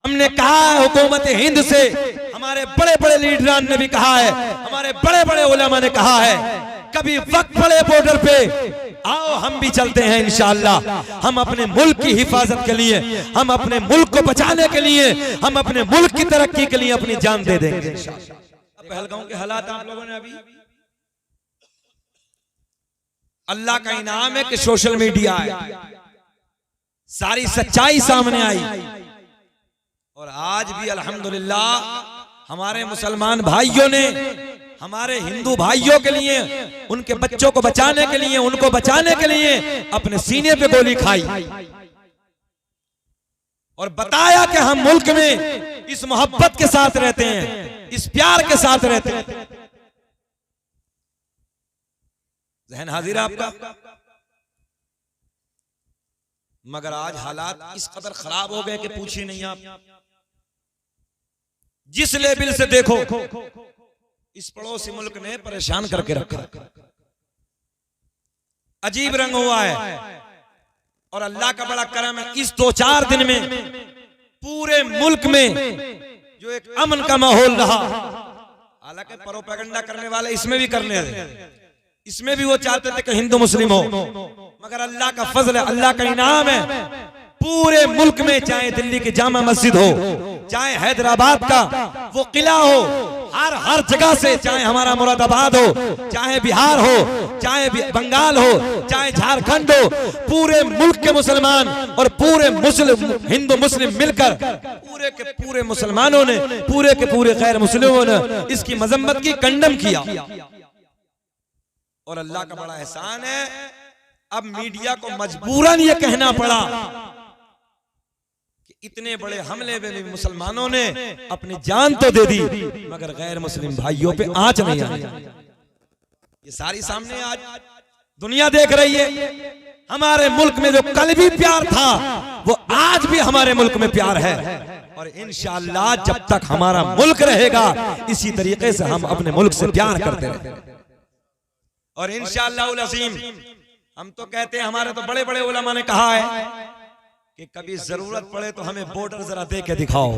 हमने कहा है हुकूमत हिंद से, हमारे बड़े बड़े लीडरान ने भी कहा है, हमारे बड़े बड़े उलमा ने कहा है, कभी वक्त पड़े बॉर्डर पे आओ हम भी चलते हैं इंशाअल्लाह। हम अपने मुल्क की हिफाजत के लिए, हम अपने मुल्क को बचाने के लिए, हम अपने मुल्क की तरक्की के लिए अपनी जान दे देंगे। पहलगांव के हालात आप लोगों ने अभी, अल्लाह का इनाम है कि सोशल मीडिया है, सारी सच्चाई सामने आई और आज भी अल्हम्दुलिल्लाह हमारे मुसलमान भाइयों ने हमारे हिंदू भाइयों के लिए, उनके बच्चों को बचाने के लिए, उनको बचाने के लिए अपने सीने पे गोली खाई और बताया कि हम मुल्क में इस मोहब्बत के साथ रहते हैं, इस प्यार के साथ रहते हैं। जहन हाजिर है आपका। मगर आज हालात इस कदर खराब हो गए कि पूछिए नहीं आप। जिस लेवल से देखो इस पड़ोसी मुल्क ने परेशान करके रखा, अजीब रंग हुआ है। और अल्लाह का बड़ा करम है, इस 2-4 दिन में पूरे मुल्क में जो एक अमन का माहौल रहा, हालांकि प्रोपेगेंडा करने वाले इसमें भी करने थे, इसमें भी वो चाहते थे कि हिंदू मुस्लिम हो, मगर अल्लाह का फजल है, अल्लाह का इनाम है, पूरे मुल्क में, चाहे दिल्ली की जामा मस्जिद हो, चाहे हैदराबाद का वो किला हो, हर जगह से, चाहे हमारा मुरादाबाद हो, चाहे बिहार हो, चाहे बंगाल हो, चाहे झारखंड हो, पूरे मुल्क के मुसलमान और पूरे मुस्लिम हिंदू मुस्लिम मिलकर पूरे के पूरे मुसलमानों ने, पूरे के पूरे गैर मुस्लिमों ने इसकी मजम्मत की, कंडम किया। और अल्लाह का बड़ा एहसान है, अब मीडिया को मजबूरन ये कहना पड़ा कि इतने बड़े हमले में भी मुसलमानों ने अपनी जान तो दे दी, मगर गैर मुस्लिम भाइयों पे आंच नहीं आई। ये सारी सामने आज दुनिया देख रही है। हमारे मुल्क में जो कल भी प्यार था वो आज भी हमारे मुल्क में प्यार है, और इंशाअल्लाह जब तक हमारा मुल्क रहेगा इसी तरीके से हम अपने मुल्क से प्यार करते रहेंगे। और इंशाअल्लाह अज़ीम हम तो कहते हैं, हमारे तो बड़े बड़े उलमा ने कहा है कि कभी जरूरत पड़े तो हमें बॉर्डर जरा दे के दिखाओ,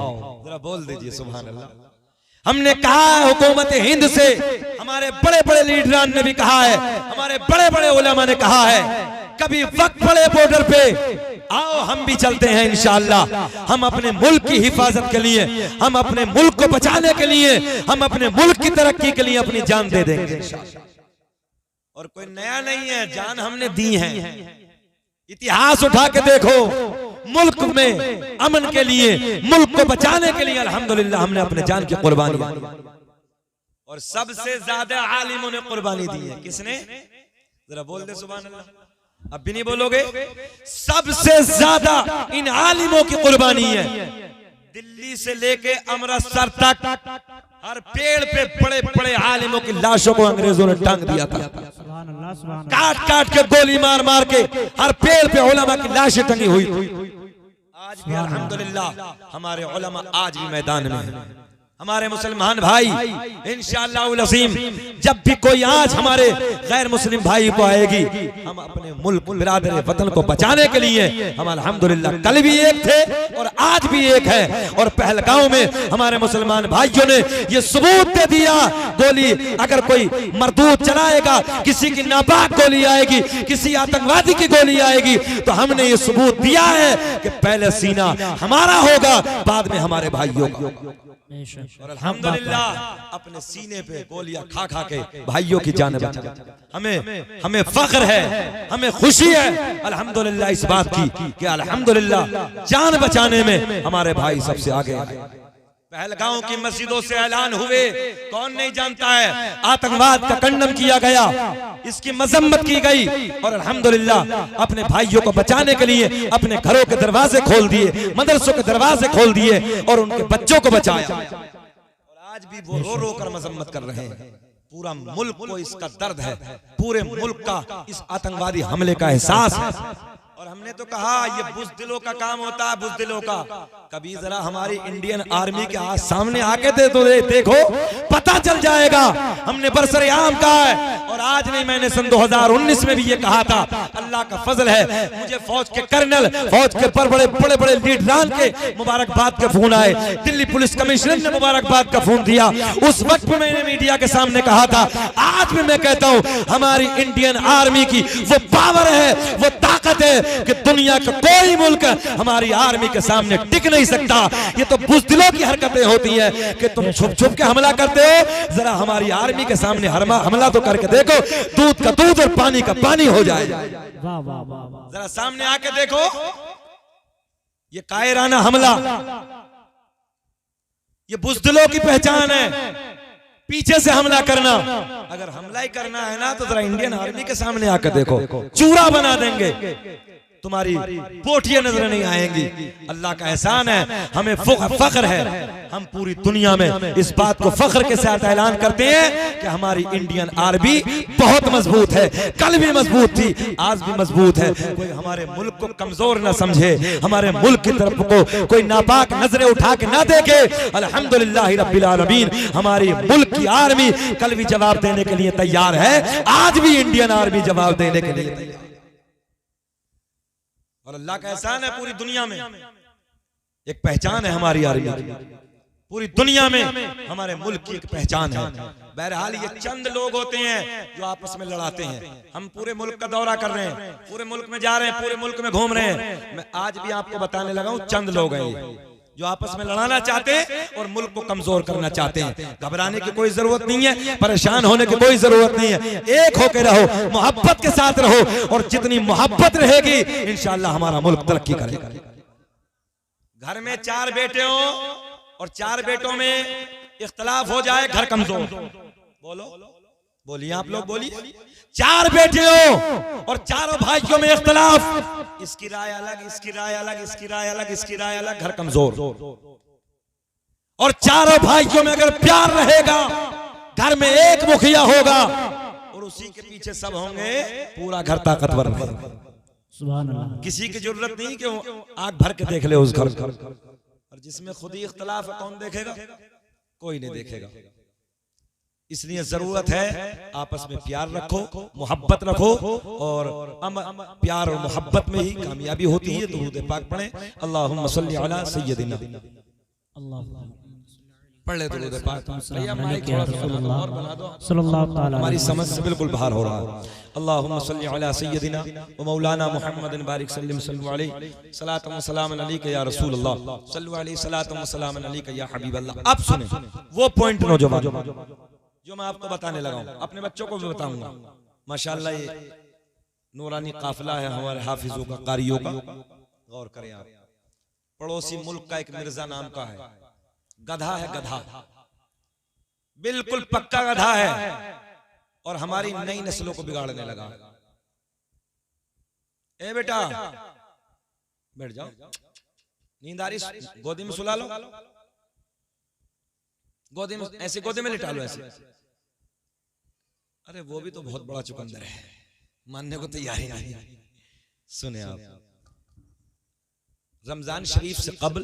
जरा बोल दीजिए सुभान अल्लाह। हमने कहा है हुकूमत हिंद से, हमारे बड़े बड़े लीडरान ने भी कहा है, हमारे बड़े बड़े उलमा ने कहा है, कभी वक्त पड़े बॉर्डर पे आओ हम भी चलते हैं इंशाअल्लाह। हम अपने मुल्क की हिफाजत के लिए, हम अपने मुल्क को बचाने के लिए, हम अपने मुल्क की तरक्की के लिए अपनी जान दे देंगे। और कोई नया नहीं है, जान हमने दी है। इतिहास उठा के देखो, मुल्क में अमन के लिए, मुल्क को बचाने के लिए अल्हम्दुलिल्लाह हमने अपने जान की कुर्बानी दी, और सबसे ज्यादा आलिमों ने कुर्बानी दी है। किसने? जरा बोल दे सुभान अल्लाह। अब भी नहीं बोलोगे? सबसे ज्यादा इन आलिमों की कुर्बानी है। दिल्ली से लेके अमृतसर तक हर पेड़ पे बड़े बड़े आलिमों की लाशों को अंग्रेजों ने टांग दिया था, काट काट के, गोली मार मार के हर पेड़ पे उलमा की लाशें टंगी हुई। आज भी अल्हम्दुलिल्लाह हमारे उलमा आज भी मैदान में हैं। हमारे मुसलमान भाई इंशाअल्लाह अज़ीम, जब भी कोई आज हमारे गैर मुस्लिम भाई को आएगी, हम अपने मुल्क बिरादर वतन को बचाने के लिए हम अल्हम्दुलिल्लाह कल भी एक थे और आज भी एक है। और पहलगांव में हमारे मुसलमान भाइयों ने ये सबूत दे दिया, गोली अगर कोई मरदूद चलाएगा, किसी की नापाक गोली आएगी, किसी आतंकवादी की गोली आएगी, तो हमने ये सबूत दिया है कि पहले सीना हमारा होगा, बाद में हमारे भाइयों का। और अल्हम्दुलिल्लाह अपने सीने पे गोलियां खा खा के भाइयों की जान बचा। हमें फख्र है, हमें खुशी है अल्हम्दुलिल्लाह इस बात की कि अल्हम्दुलिल्लाह जान बचाने में हमारे भाई सबसे आगे आए। पहलगांव की मस्जिदों से ऐलान हुए, कौन नहीं जानता है, आतंकवाद का खंडन किया गया, इसकी मजम्मत की गई, और अल्हम्दुलिल्लाह अपने भाइयों को बचाने के लिए अपने घरों के दरवाजे खोल दिए, मदरसों के दरवाजे खोल दिए और उनके बच्चों को बचाया। और आज भी वो रो रो कर मजम्मत कर रहे हैं। पूरा मुल्क को इसका दर्द है, पूरे मुल्क का इस आतंकवादी हमले का एहसास है। और हमने तो कहा ये बुज़दिलों का काम होता है, बुज़दिलों का। कभी जरा हमारी इंडियन आर्मी के हाथ सामने आके देखो, पता चल जाएगा। हमने बरसरे आम कहा है, और आज नहीं, मैंने सन 2019 में भी ये कहा था। अल्लाह का फजल है, मुझे फौज के कर्नल, फौज के बड़े बड़े लीडरान के मुबारकबाद के फोन आए। दिल्ली पुलिस कमिश्नर ने मुबारकबाद का फोन दिया। उस वक्त में मैंने मीडिया के सामने कहा था, आज भी मैं कहता हूं, हमारी इंडियन आर्मी की वो पावर है, वो ताकत है कि दुनिया का कोई मुल्क हमारी आर्मी के सामने टिक नहीं सकता। ये तो बुज़दिलों की हरकतें होती हैं कि तुम छुप छुप के हमला करते हो। जरा हमारी आर्मी के सामने हमला तो करके देखो, दूध का दूध और पानी का पानी हो जाए। जरा सामने आके देखो, ये कायराना हमला, ये बुज़दिलों की पहचान है। पीछे से हमला करना, अगर हमला ही करना है ना तो जरा इंडियन आर्मी के सामने आकर देखो, चूरा बना देंगे, तुम्हारी पोटियां नजर नहीं आएंगी। अल्लाह का एहसान है, हमें फख्र है, हम पूरी दुनिया में इस बात को फख्र के साथ ऐलान करते हैं कि हमारी इंडियन आर्मी बहुत मजबूत है। कल भी मजबूत थी, आज भी मजबूत है। कोई हमारे मुल्क को कमजोर ना समझे, हमारे मुल्क की तरफ को कोई नापाक नजरें उठा के ना देखे। अल्हम्दुलिल्लाह रब्बिल आलमीन, हमारी मुल्क की आर्मी कल भी जवाब देने के लिए तैयार है, आज भी इंडियन आर्मी जवाब देने के लिए तैयार। और अल्लाह का एहसान है, पूरी दुनिया में एक पहचान है हमारी आर्मी की, पूरी दुनिया में हमारे मुल्क की एक पहचान है। बहरहाल ये चंद लोग होते हैं जो आपस में लड़ाते हैं। हम पूरे मुल्क का दौरा कर रहे हैं, पूरे मुल्क में जा रहे हैं, पूरे मुल्क में घूम रहे हैं। मैं आज भी आपको बताने लगा हूं, चंद लोग हैं जो आपस में लड़ाना चाहते हैं और मुल्क को कमजोर करना चाहते हैं। घबराने की कोई जरूरत नहीं है, परेशान होने की कोई जरूरत नहीं है। एक होकर रहो, मोहब्बत के साथ रहो, और जितनी मोहब्बत रहेगी इंशाअल्लाह हमारा मुल्क तरक्की करेगा। घर में 4 बेटे हो और 4 बेटों में इख्तलाफ हो जाए, घर कमजोर। बोलिए, आप लोग बोलिए। 4 बेटे हो और चारों भाइयों में इख्तलाफ, इसकी राय अलग, इसकी राय अलग, इसकी राय अलग, इसकी राय अलग, घर कमजोर। और चारों भाइयों में अगर प्यार रहेगा, घर में एक मुखिया होगा और उसी के पीछे सब होंगे, पूरा घर ताकतवर रहेगा। सुभान अल्लाह। किसी की जरूरत नहीं कि आंख भर के देख ले उस घर को। और जिसमें खुद ही इख्तलाफ है, कौन देखेगा? कोई नहीं देखेगा। इसलिए जरूरत है आपस में प्यार रखो, मोहब्बत रखो, और प्यार और मोहब्बत में ही कामयाबी होती है। दुरूद पाक पढ़ें, अल्लाहुम्मा सल्ली अला सय्यदिना, पढ़ ले दुरूद पाक। भैया माइक थोड़ा सा और बना दो, सल्लल्लाहु ताला, हमारी समझ से बिल्कुल बाहर हो रहा है। अल्लाहुम्मा सल्ली अला सय्यदिना व मौलाना मुहम्मदिन बारिक सल्लल्लाहु अलैहि सलातु व सलाम अलैका या रसूल अल्लाह, सल्लल्लाहु अलैहि सलातु व सलाम अलैका या हबीब अल्लाह। अब सुने वो पॉइंट नौजवान जो मैं आपको बताने लगा हूं, अपने बच्चों को भी बताऊंगा। माशाअल्लाह ये नूरानी काफिला है हमारे हाफिजों का, कारियों का। गौर करें आप, पड़ोसी मुल्क का एक मिर्जा नाम का है, गधा है, गधा, बिल्कुल पक्का गधा है, और हमारी नई नस्लों को बिगाड़ने लगा। ए बेटा बैठ जाओ, नींद आ रही, गोदी में सुला लो, गोदी में, ऐसे गोदी में लिटा लो ऐसे। अरे वो भी तो बहुत बड़ा चुकंदर है, मानने को तैयार ही नहीं। सुने आप, रमजान शरीफ से कबल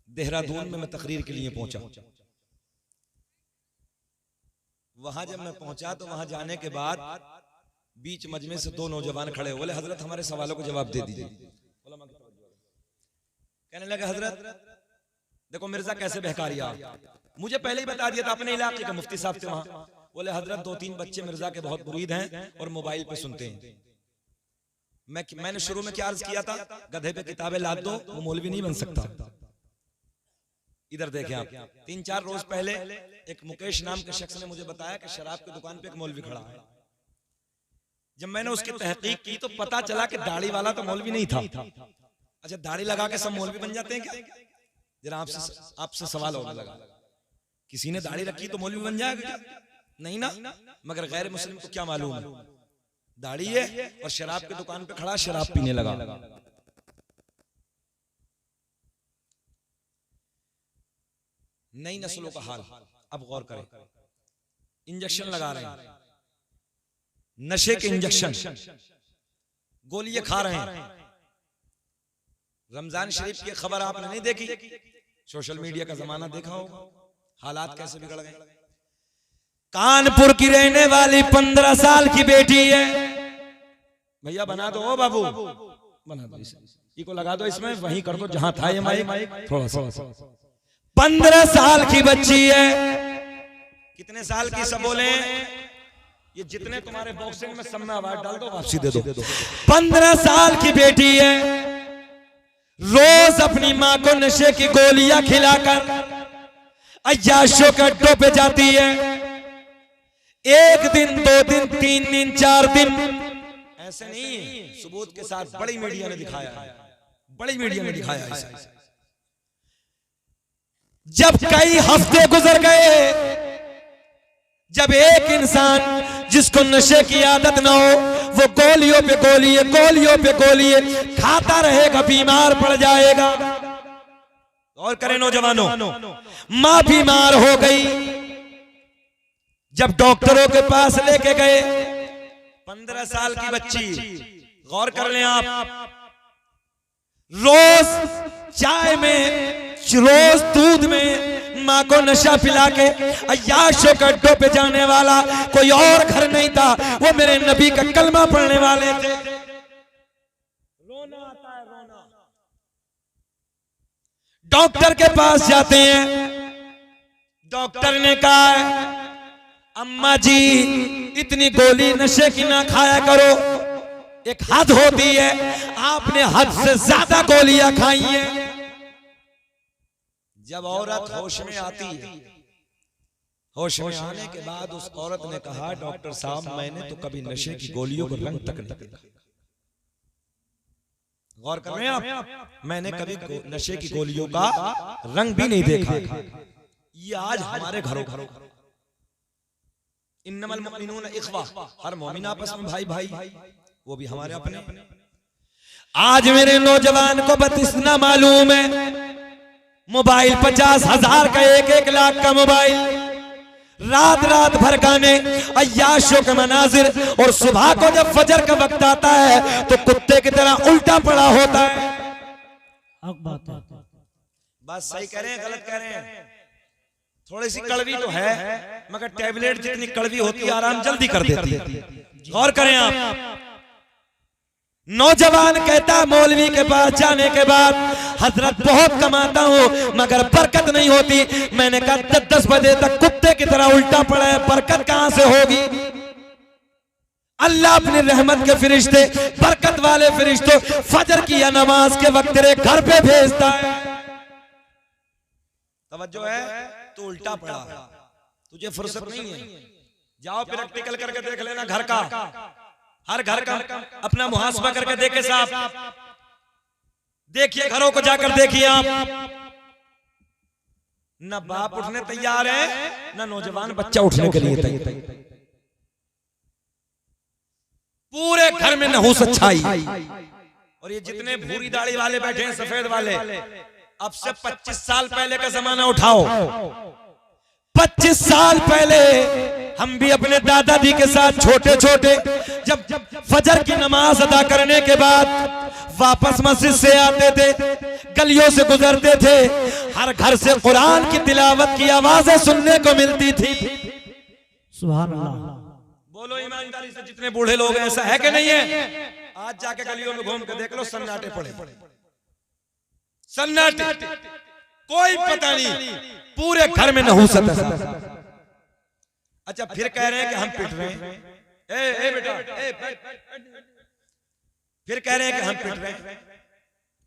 देहरादून में मैं तकरीर के लिए पहुंचा। वहां जब मैं पहुंचा तो वहां जाने के बाद बीच मजमे से 2 नौजवान खड़े हो, बोले हजरत हमारे सवालों को जवाब दे दीजिए। कहने लगे हजरत देखो मिर्जा कैसे बहका रिया। मुझे पहले ही बता दिया था, अपने इलाके के मुफ्ती साहब थे वहां। बोले हजरत 2-3 बच्चे मिर्जा के बहुत मुरीद हैं और मोबाइल पे सुनते हैं। मैंने शुरू में क्या अर्ज किया था, गधे पे किताबें लाद दो, वो मौलवी नहीं बन सकता। इधर देखें आप, 3-4 रोज पहले एक मुकेश नाम के शख्स ने मुझे बताया कि शराब की दुकान पे एक मौलवी खड़ा है। जब मैंने उसकी तहकीक की तो पता चला कि दाढ़ी वाला तो मौलवी नहीं था। अच्छा, दाढ़ी लगा के सब मौलवी बन जाते हैं क्या? जरा आपसे सवाल होने लगा, किसी ने दाढ़ी रखी तो मौलवी बन जाएगा क्या? नहीं ना, मगर गैर मुस्लिम को क्या मालूम है, दाढ़ी है और शराब की दुकान पे खड़ा शराब पीने लगा। नई नस्लों का हाल अब गौर करें। इंजेक्शन लगा रहे हैं, नशे के इंजेक्शन, गोलियां खा रहे हैं। रमजान शरीफ की खबर आपने नहीं देखी? सोशल मीडिया का जमाना देखा होगा, हालात कैसे बिगड़ गए। कानपुर की रहने वाली 15 साल की बेटी है। भैया बना दो, ओ बाबू बना दो, इसको लगा दो, इसमें वहीं कर दो जहां था ये माइक थोड़ा सा। 15 साल की बच्ची है। कितने साल की सब बोले? ये जितने तुम्हारे बॉक्सिंग में सब में आवाज डाल दो, वापसी दे दो। 15 साल की बेटी है। रोज अपनी माँ को नशे की गोलियां खिलाकर अय्याशों के अड्डों पे जाती है। 1 दिन 2 दिन 3 दिन 4 दिन, ऐसे नहीं, सबूत के साथ बड़ी मीडिया ने दिखाया, बड़ी मीडिया ने दिखाया इसे। जब कई हफ्ते गुजर गए, जब एक इंसान जिसको नशे की आदत ना हो, वो गोलियों पे गोलियां खाता रहेगा, बीमार पड़ जाएगा। और करें नौजवानों, मां बीमार हो गई। जब डॉक्टरों के पास लेके गए, 15 साल की बच्ची, गौर कर लें आप, रोज चाय में, रोज दूध में माँ को नशा पिला के अय्याशों के अड्डों पे जाने वाला कोई और घर नहीं था। वो मेरे नबी का कलमा पढ़ने वाले थे। रोना आता है, रोना। डॉक्टर के पास जाते हैं। डॉक्टर ने कहा है, अम्मा जी इतनी गोली नशे की ना खाया करो, एक हद होती है, आपने हद से ज्यादा गोलियां खाई हैं। जब औरत होश में आती है, होश में आने के बाद उस औरत ने कहा, डॉक्टर साहब मैंने तो कभी नशे की गोलियों को रंग तक नहीं देखा। गौर कर रहे हैं आप, मैंने कभी नशे की गोलियों का रंग भी नहीं देखा। ये आज हमारे घरों घरों, इन्नमल मुमिनून इख्वा, हर मोमिन आपस में भाई भाई, वो भी हमारे अपने। आज मेरे नौजवान को बस इतना मालूम है, मोबाइल 50,000 का, 1-1 लाख का मोबाइल, रात रात भर गाने, अय्याशों के मनाजिर, और सुबह को जब फजर का वक्त आता है तो कुत्ते की तरह उल्टा पड़ा होता है। बस सही कह रहे हैं, गलत कह रहे हैं? थोड़ी सी कड़वी तो है, मगर टैबलेट जितनी कड़वी होती है आराम जल्दी कर देती है। गौर करें आप। नौजवान कहता, मौलवी के पास जाने के बाद हजरत बहुत कमाता हूँ मगर बरकत नहीं होती। मैंने कहा 10-10 बजे तक कुत्ते की तरह उल्टा पड़ा है, बरकत कहां से होगी? अल्लाह अपनी रहमत के फरिश्ते, बरकत वाले फरिश्तों, फजर की या नमाज के वक्त तेरे घर पे भेजता है। तवज्जो है? तो उल्टा पड़ा, तुझे फुर्सत नहीं है, जाओ प्रैक्टिकल करके देख लेना घर का, हर घर का अपना मुहासबा करके देखे साहब। देखिए घरों को जाकर देखिए आप, न बाप उठने तैयार है, न नौजवान बच्चा उठने के लिए तैयार। पूरे घर में नहुसत छाई। और ये जितने भूरी दाढ़ी वाले बैठे हैं, सफेद वाले, अब से 25 साल पहले का जमाना उठाओ। 25 साल पहले हम भी अपने दादाजी के साथ छोटे छोटे जब फजर की नमाज अदा करने के बाद वापस मस्जिद से आते थे, गलियों से गुजरते थे, हर घर से कुरान की तिलावत की आवाजें सुनने को मिलती थी। सुभान अल्लाह। बोलो ईमानदारी से, जितने बूढ़े लोग हैं, ऐसा है कि नहीं है? आज जाके गलियों में घूम के देख लो, सन्नाटे पड़े, सन्नाटे, कोई पता नहीं, पूरे घर में नहुसत है। अच्छा फिर कह रहे हैं कि हम पिट रहे हैं, ए बेटा, फिर कह रहे हैं कि हम पिट रहे हैं।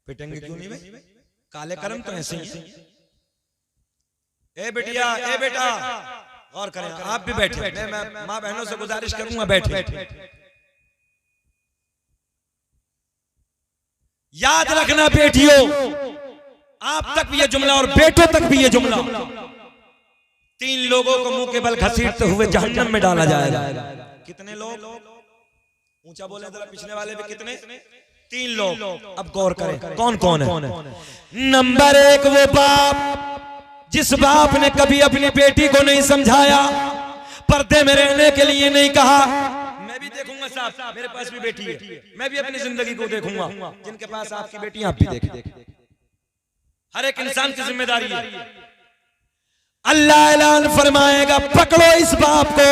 पिटेंगे क्यों नहीं भाई? काले कर्म तो ऐसे ही हैं। ए बेटिया, ए बेटा, और करें, आप भी बैठे, मैं माँ बहनों से गुजारिश करूंगा बैठे। याद रखना बेटियों, आप तक भी ये जुमला और बेटों तक भी ये जुमला, 3 लोगों को मुंह के बल घसीटते हुए जहन्नम में डाला जाएगा। कितने लोग? ऊंचा बोले जरा, पिछले वाले भी कितने? 3 लोग। अब गौर करें कौन कौन है। नंबर 1 वो बाप, जिस बाप ने कभी अपनी बेटी को नहीं समझाया, पर्दे में रहने के लिए नहीं कहा। मैं भी देखूंगा साहब, मेरे पास भी बेटी है, मैं भी अपनी जिंदगी को देखूंगा। जिनके पास आपकी बेटी आप भी देखें। हर एक इंसान की जिम्मेदारी है। अल्लाह ऐलान फरमाएगा, पकड़ो इस बाप को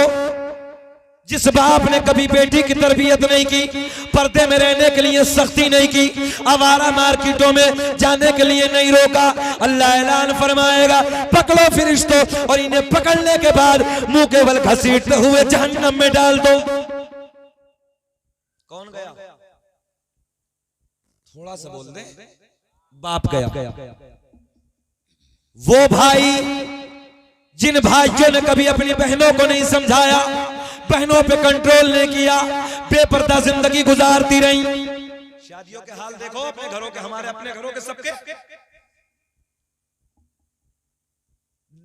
जिस बाप ने कभी बेटी की तरबियत नहीं की, पर्दे में रहने के लिए सख्ती नहीं की, आवारा मार्केटों में जाने के लिए नहीं रोका। अल्लाह ऐलान फरमाएगा, पकड़ो फरिश्तों और इन्हें पकड़ने के बाद मुंह के बल घसीटते हुए जहन्नम में डाल दो। कौन गया? थोड़ा सा बोल दे। बाप गया। वो भाई जिन भाइयों ने कभी अपनी बहनों को नहीं समझाया, बहनों पे कंट्रोल नहीं किया, बेपर्दा जिंदगी गुजारती रही। शादियों के हाल देखो, अपने घरों के, हमारे अपने घरों के, सबके।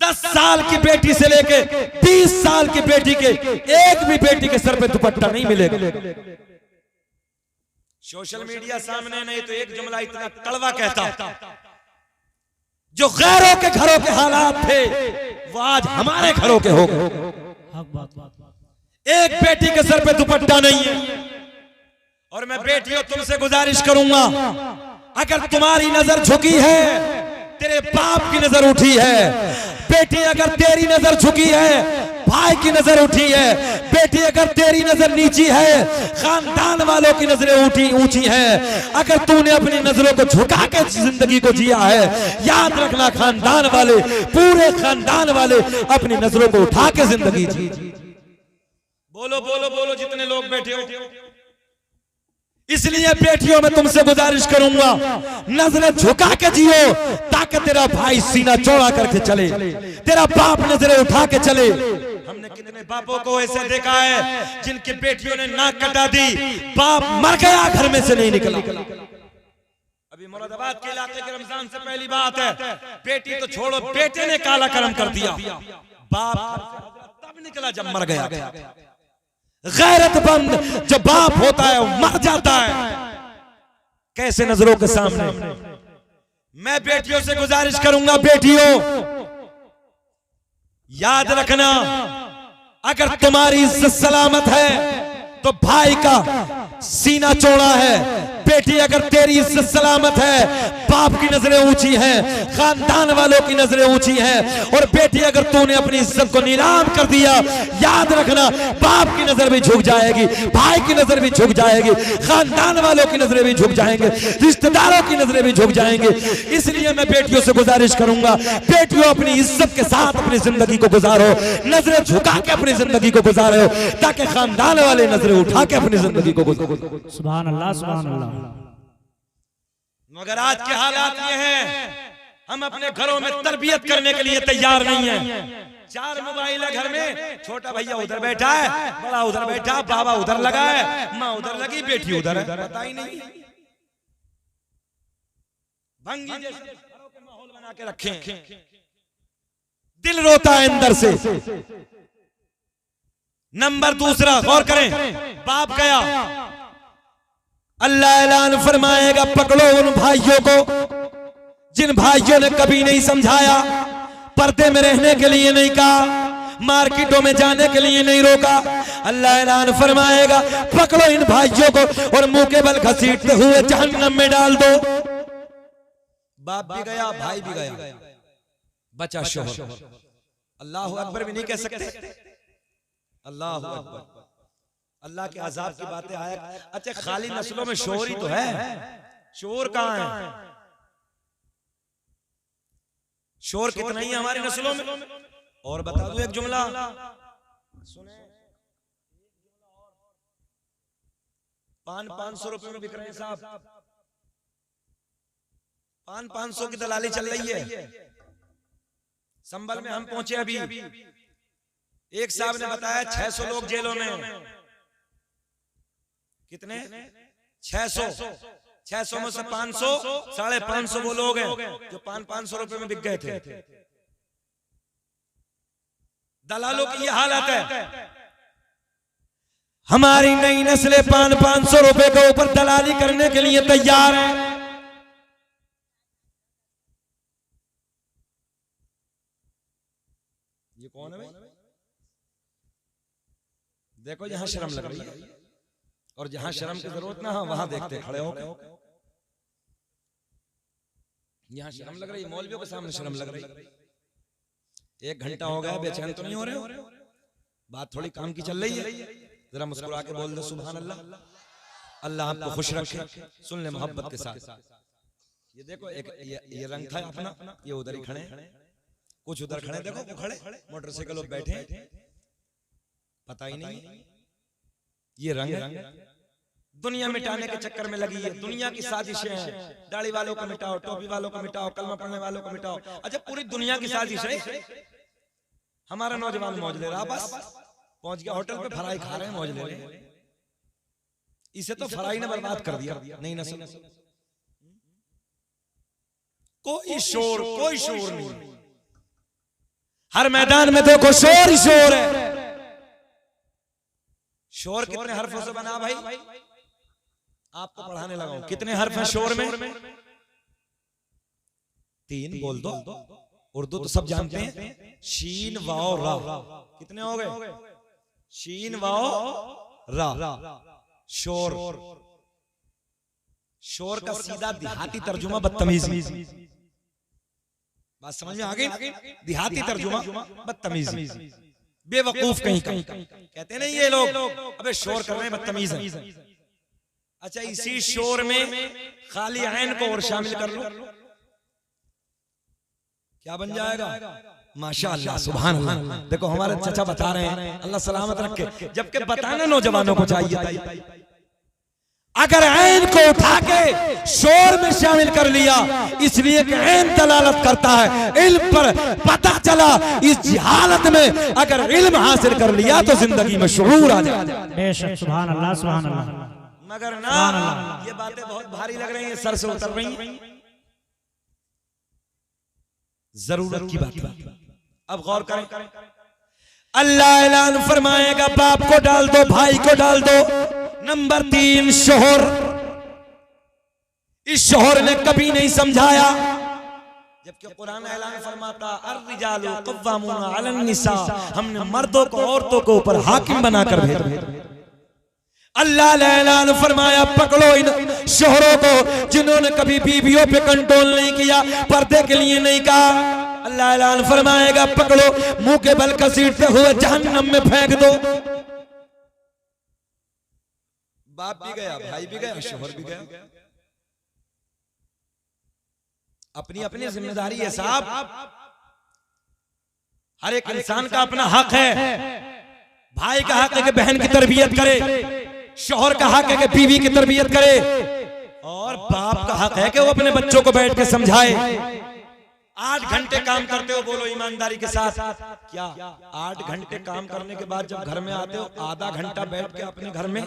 10 साल की बेटी से लेके 20 साल की बेटी के एक भी बेटी के सर पे दुपट्टा नहीं मिलेगा। सोशल मीडिया सामने नहीं तो एक जुमला इतना कड़वा कहता, जो गैरों के घरों के हालात थे वो आज हमारे घरों के हो गए। एक बेटी के सर पे दुपट्टा नहीं है। और मैं बेटियों तुमसे गुजारिश करूंगा, अगर तुम्हारी नजर झुकी है, तेरे बाप की नजर उठी है, बेटी अगर तेरी नजर झुकी है, भाई की नजर उठी है, बेटी अगर तेरी नजर नीची है, खानदान वालों की नजरें ऊंची है, अगर तूने अपनी नजरों को झुका के जिंदगी को जिया है, याद रखना खानदान वाले, पूरे खानदान वाले अपनी नजरों को उठा के जिंदगी जी। बोलो बोलो बोलो जितने लोग बैठे हो। इसलिए बेटियों में तुमसे गुजारिश करूंगा, नजरें झुका के जियो ताकि तेरा भाई सीना चौड़ा करके चले, तेरा बाप नजरें उठा के चले। हमने कितने बापों को ऐसे देखा है जिनकी बेटियों ने नाक कटा दी, बाप मर गया, घर में से नहीं निकला। अभी मुरादाबाद के इलाके के रमजान से पहली बात है, बेटी तो छोड़ो, बेटे ने काला कर्म कर दिया, बाप तब निकला जब मर गया। गैरतमंद जो बाप होता है वो मर जाता है। कैसे नजरों के सामने। मैं बेटियों से गुजारिश करूंगा, बेटियों याद रखना, अगर तुम्हारी इज्जत सलामत है तो भाई का सीना चौड़ा है, बेटी अगर तेरी इज्जत सलामत है, बाप की नजरें ऊंची हैं, खानदान वालों की नजरें ऊंची हैं, और बेटी अगर तूने अपनी इज्जत को नीलाम कर दिया, याद रखना बाप की नजर भी झुक जाएगी, भाई की नजर भी झुक जाएगी, खानदान वालों की नजरें भी झुक जाएंगे, रिश्तेदारों की नजरें भी झुक जाएंगे। इसलिए मैं बेटियों से गुजारिश करूंगा, बेटियों अपनी इज्जत के साथ अपनी जिंदगी को गुजारो, नजरें झुका के अपनी जिंदगी को गुजारो, ताकि खानदान वाले नजरें उठा के अपनी जिंदगी को गुजारो। सुभान अल्लाह, सुभान अल्लाह। मगर आज के हालात ये हैं, हम अपने घरों में तरबियत करने के लिए तैयार नहीं हैं। 4 मोबाइल है घर में, छोटा भैया उधर बैठा है, बड़ा उधर बैठा, बाबा उधर लगा है, माँ उधर लगी, बेटी उधर है, पता ही नहीं। भंगी जैसे घरों के माहौल बना के रखे, दिल रोता है अंदर से। नंबर दूसरा, गौर करें, बाप गया, अल्लाह ऐलान फरमाएगा, पकड़ो उन भाइयों को जिन भाइयों ने कभी नहीं समझाया, पर्दे में रहने के लिए नहीं कहा, मार्केटों में जाने के लिए नहीं रोका। अल्लाह ऐलान फरमाएगा, पकड़ो इन भाइयों को और मुंह के बल घसीटते हुए जहन्नम में डाल दो। बाप भी गया, भाई भी गया, बचा शोहर। अल्लाह अकबर भी नहीं कह सकते। अल्लाह अकबर। अल्लाह के अजाब की बातें आया। अच्छा, खाली नस्लों में शोर ही तो है, शोर कहाँ है? शोर कितना ही है हमारी नस्लों में। और बता दूं एक जुमला सुने, पान 500 रुपए में बिक रहे हैं साहब, पान 500 की दलाली चल रही है। संभल में हम पहुंचे अभी, एक साहब ने बताया 600 लोग जेलों में। कितने? 600। 600 में से 500, 550 वो लोग हैं जो पान 500 रुपए में बिक गए थे। दलालों की ये हालत है। हमारी नई नस्लें पान 500 रुपए के ऊपर दलाली करने के लिए तैयार है। ये कौन है भाई? देखो यहां शर्म लग रही है। और जहां शर्म की जरूरत ना हो वहां देखते खड़े हो। यहां शर्म लग रही, मौलवियों के सामने शर्म लग रही। 1 घंटा हो गया, बेचैन तो नहीं हो रहे हो? बात थोड़ी काम की चल रही है, जरा मुस्कुरा के बोल दो सुभान अल्लाह। अल्लाह आपको खुश रखे, सुन ले मोहब्बत के साथ। ये देखो एक ये रंग था अपना, ये उधर ही खड़े, कुछ उधर खड़े, देखो वो खड़े मोटरसाइकिल पे बैठे, पता ही नहीं ये रंग दुनिया मिटाने के चक्कर में लगी है। दुनिया की साजिशें हैं, दाढ़ी वालों को मिटाओ, टोपी वालों को मिटाओ, कलमा पढ़ने वालों को मिटाओ। अच्छा, पूरी दुनिया की साजिश है। हमारा नौजवान मौज ले रहा, बस पहुंच गया होटल पे, फ्राई खा रहे हैं, मौज ले रहे हैं। इसे तो फ्राई ने बर्बाद कर दिया। नहीं ना सुन, कोई शोर नहीं। हर मैदान में देखो शोर ही शोर है। शोर कितने हर्फों से बना भाई? आपको पढ़ाने लगा हूं। कितने हर्फ हैं शोर में? 3 बोल दो। उर्दू तो सब जानते हैं। शीन वाओ रा। कितने हो गए? शीन वाओ रा। शोर। शोर का सीधा देहाती तर्जुमा बदतमीजी। बात समझ में आ गई? देहाती तर्जुमा बदतमीजी, बेवकूफ कहीं कहते नहीं ये लोग, अबे शोर कर रहे हैं, बदतमीज है। अच्छा, इसी शोर में खाली ऐन को और शामिल कर लो, क्या बन जाएगा? माशाअल्लाह, सुभान अल्लाह। देखो हमारे चाचा बता रहे हैं, अल्लाह सलामत रखे। जबकि बताना नौजवानों को चाहिए, अगर ऐन को उठा के शोर में शामिल कर लिया, इसलिए कि ऐन दलालत करता है इल्म पर। पता चला इस जहालत में अगर इल्म हासिल कर लिया तो जिंदगी में शुऊर आ जाए। बेशक, सुभान अल्लाह, सुभान अल्लाह। मगर ना, ये बातें बहुत भारी लग रही हैं, सर से उतर रही हैं। जरूरत की बात है। अब गौर करें, अल्लाह ऐलान फरमाएगा, बाप को डाल दो, भाई को डाल दो। नंबर 3 शोहर। इस शोहर ने कभी नहीं समझाया, जबकि कुरान ऐलान फरमाता अर्रिजालु क़व्वामूना अलन निसा, हमने मर्दों को औरतों के ऊपर हाकिम बनाकर भेजा। अल्लाह ने ऐलान फरमाया, पकड़ो इन शोहरों को जिन्होंने कभी बीवियों पे कंट्रोल नहीं किया, पर्दे के लिए नहीं कहा। अल्लाह ऐलान फरमाएगा, पकड़ो, मुंह के बल घसीटते हुए जहन्नम में फेंक दो। बाप भी गया, भाई भी गया, शोहर भी गया। अपनी अपनी जिम्मेदारी है साहब। हर एक इंसान का अपना हक है। भाई का हक है कि बहन की तरबियत करे, शोहर का हक है कि बीवी की तरबियत करे, और बाप का हक है कि वो अपने बच्चों को बैठ के समझाए। 8 घंटे काम करते हो, बोलो ईमानदारी के साथ, क्या 8 घंटे काम करने के बाद जब घर में आते हो, आधा घंटा बैठ के अपने घर में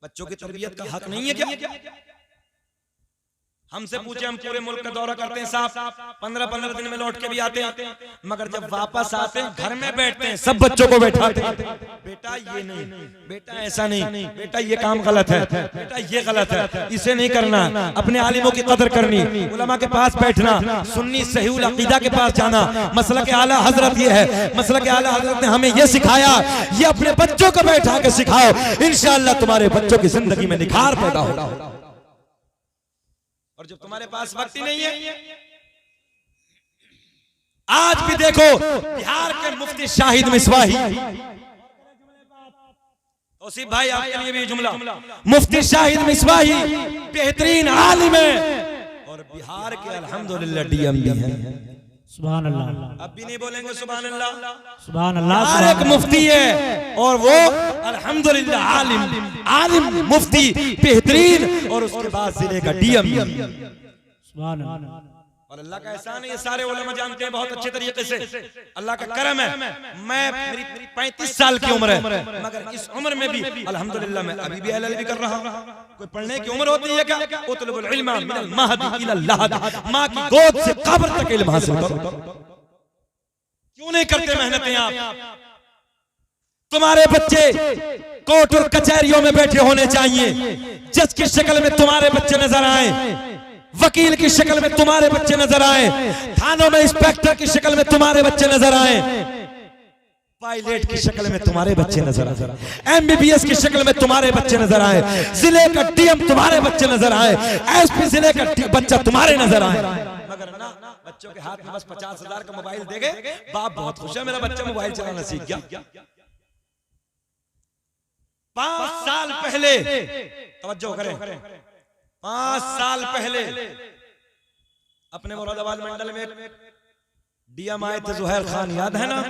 बच्चों की तरबियत का हक नहीं है क्या? हमसे पूछे, हम पूरे मुल्क का दौरा करते हैं साहब, 15-15 दिन में लौट के भी आते हैं, मगर जब वापस आते हैं घर में बैठते हैं, सब बच्चों को बैठाते हैं, बेटा ये नहीं, बेटा ऐसा नहीं, बेटा ये काम गलत है, बेटा ये गलत है, इसे नहीं करना, अपने आलिमों की कदर करनी, उलमा के पास बैठना, सुन्नी सहीहुल अकीदा के पास जाना। मसलक आला हजरत ये है, मसलक आला हजरत ने हमें ये सिखाया, ये अपने बच्चों को बैठा के सिखाओ, इंशाअल्लाह तुम्हारे बच्चों की जिंदगी में निखार पैदा होगा। और जब तुम्हारे पास वक्त ही नहीं है, आज भी देखो बिहार के मुफ्ती शाहिद मिसवाही, तौसीफ भाई आपके लिए भी जुमला, मुफ्ती शाहिद मिसवाही बेहतरीन आलिम है और बिहार के अल्हम्दुलिल्लाह डीएम भी हैं। सुभान अल्लाह। अब भी नहीं बोलेंगे सुभान अल्लाह? सुभान अल्लाह। हर एक मुफ्ती है और वो अल्हम्दुलिल्लाह आलिम मुफ्ती बेहतरीन, और उसके बाद जिले का डीएम। सुभान अल्लाह। और अल्लाह का एहसान है, ये सारे उलमा जानते हैं बहुत अच्छे तरीके से, अल्लाह का करम है। मैं मेरी 35 साल की उम्र है, मगर इस उम्र में भी अल्हम्दुलिल्लाह मैं अभी भी एलएलबी कर रहा हूं। कोई पढ़ने की उम्र होती है क्या? उतलुबुल इल्मा मिनल महदी इलल लहद, मां की गोद से कब्र तक इल्म हासिल करो। क्यों नहीं करते मेहनतें आप? तुम्हारे बच्चे कोर्ट और कचहरियों में बैठे होने चाहिए, जज की शक्ल में तुम्हारे बच्चे नजर आए, वकील की शक्ल में तुम्हारे बच्चे नजर आए, थानों में इंस्पेक्टर की शक्ल में तुम्हारे बच्चे नजर आए, पायलट की शक्ल में तुम्हारे बच्चे नजर आए, MBBS की शक्ल में तुम्हारे बच्चे नजर आए, जिले का DM तुम्हारे बच्चे नजर आए, SP जिले का बच्चा तुम्हारे नजर आए। मगर ना, बच्चों के हाथ में बस 50,000 का मोबाइल देगे, बाप बहुत खुश है, मेरा बच्चा मोबाइल चलाना सीख गया। 5 साल पहले, तवज्जो करें, 5 साल पहले अपने मुरादाबाद मंडल में DM आए थे, जुहैर खान, याद है ना?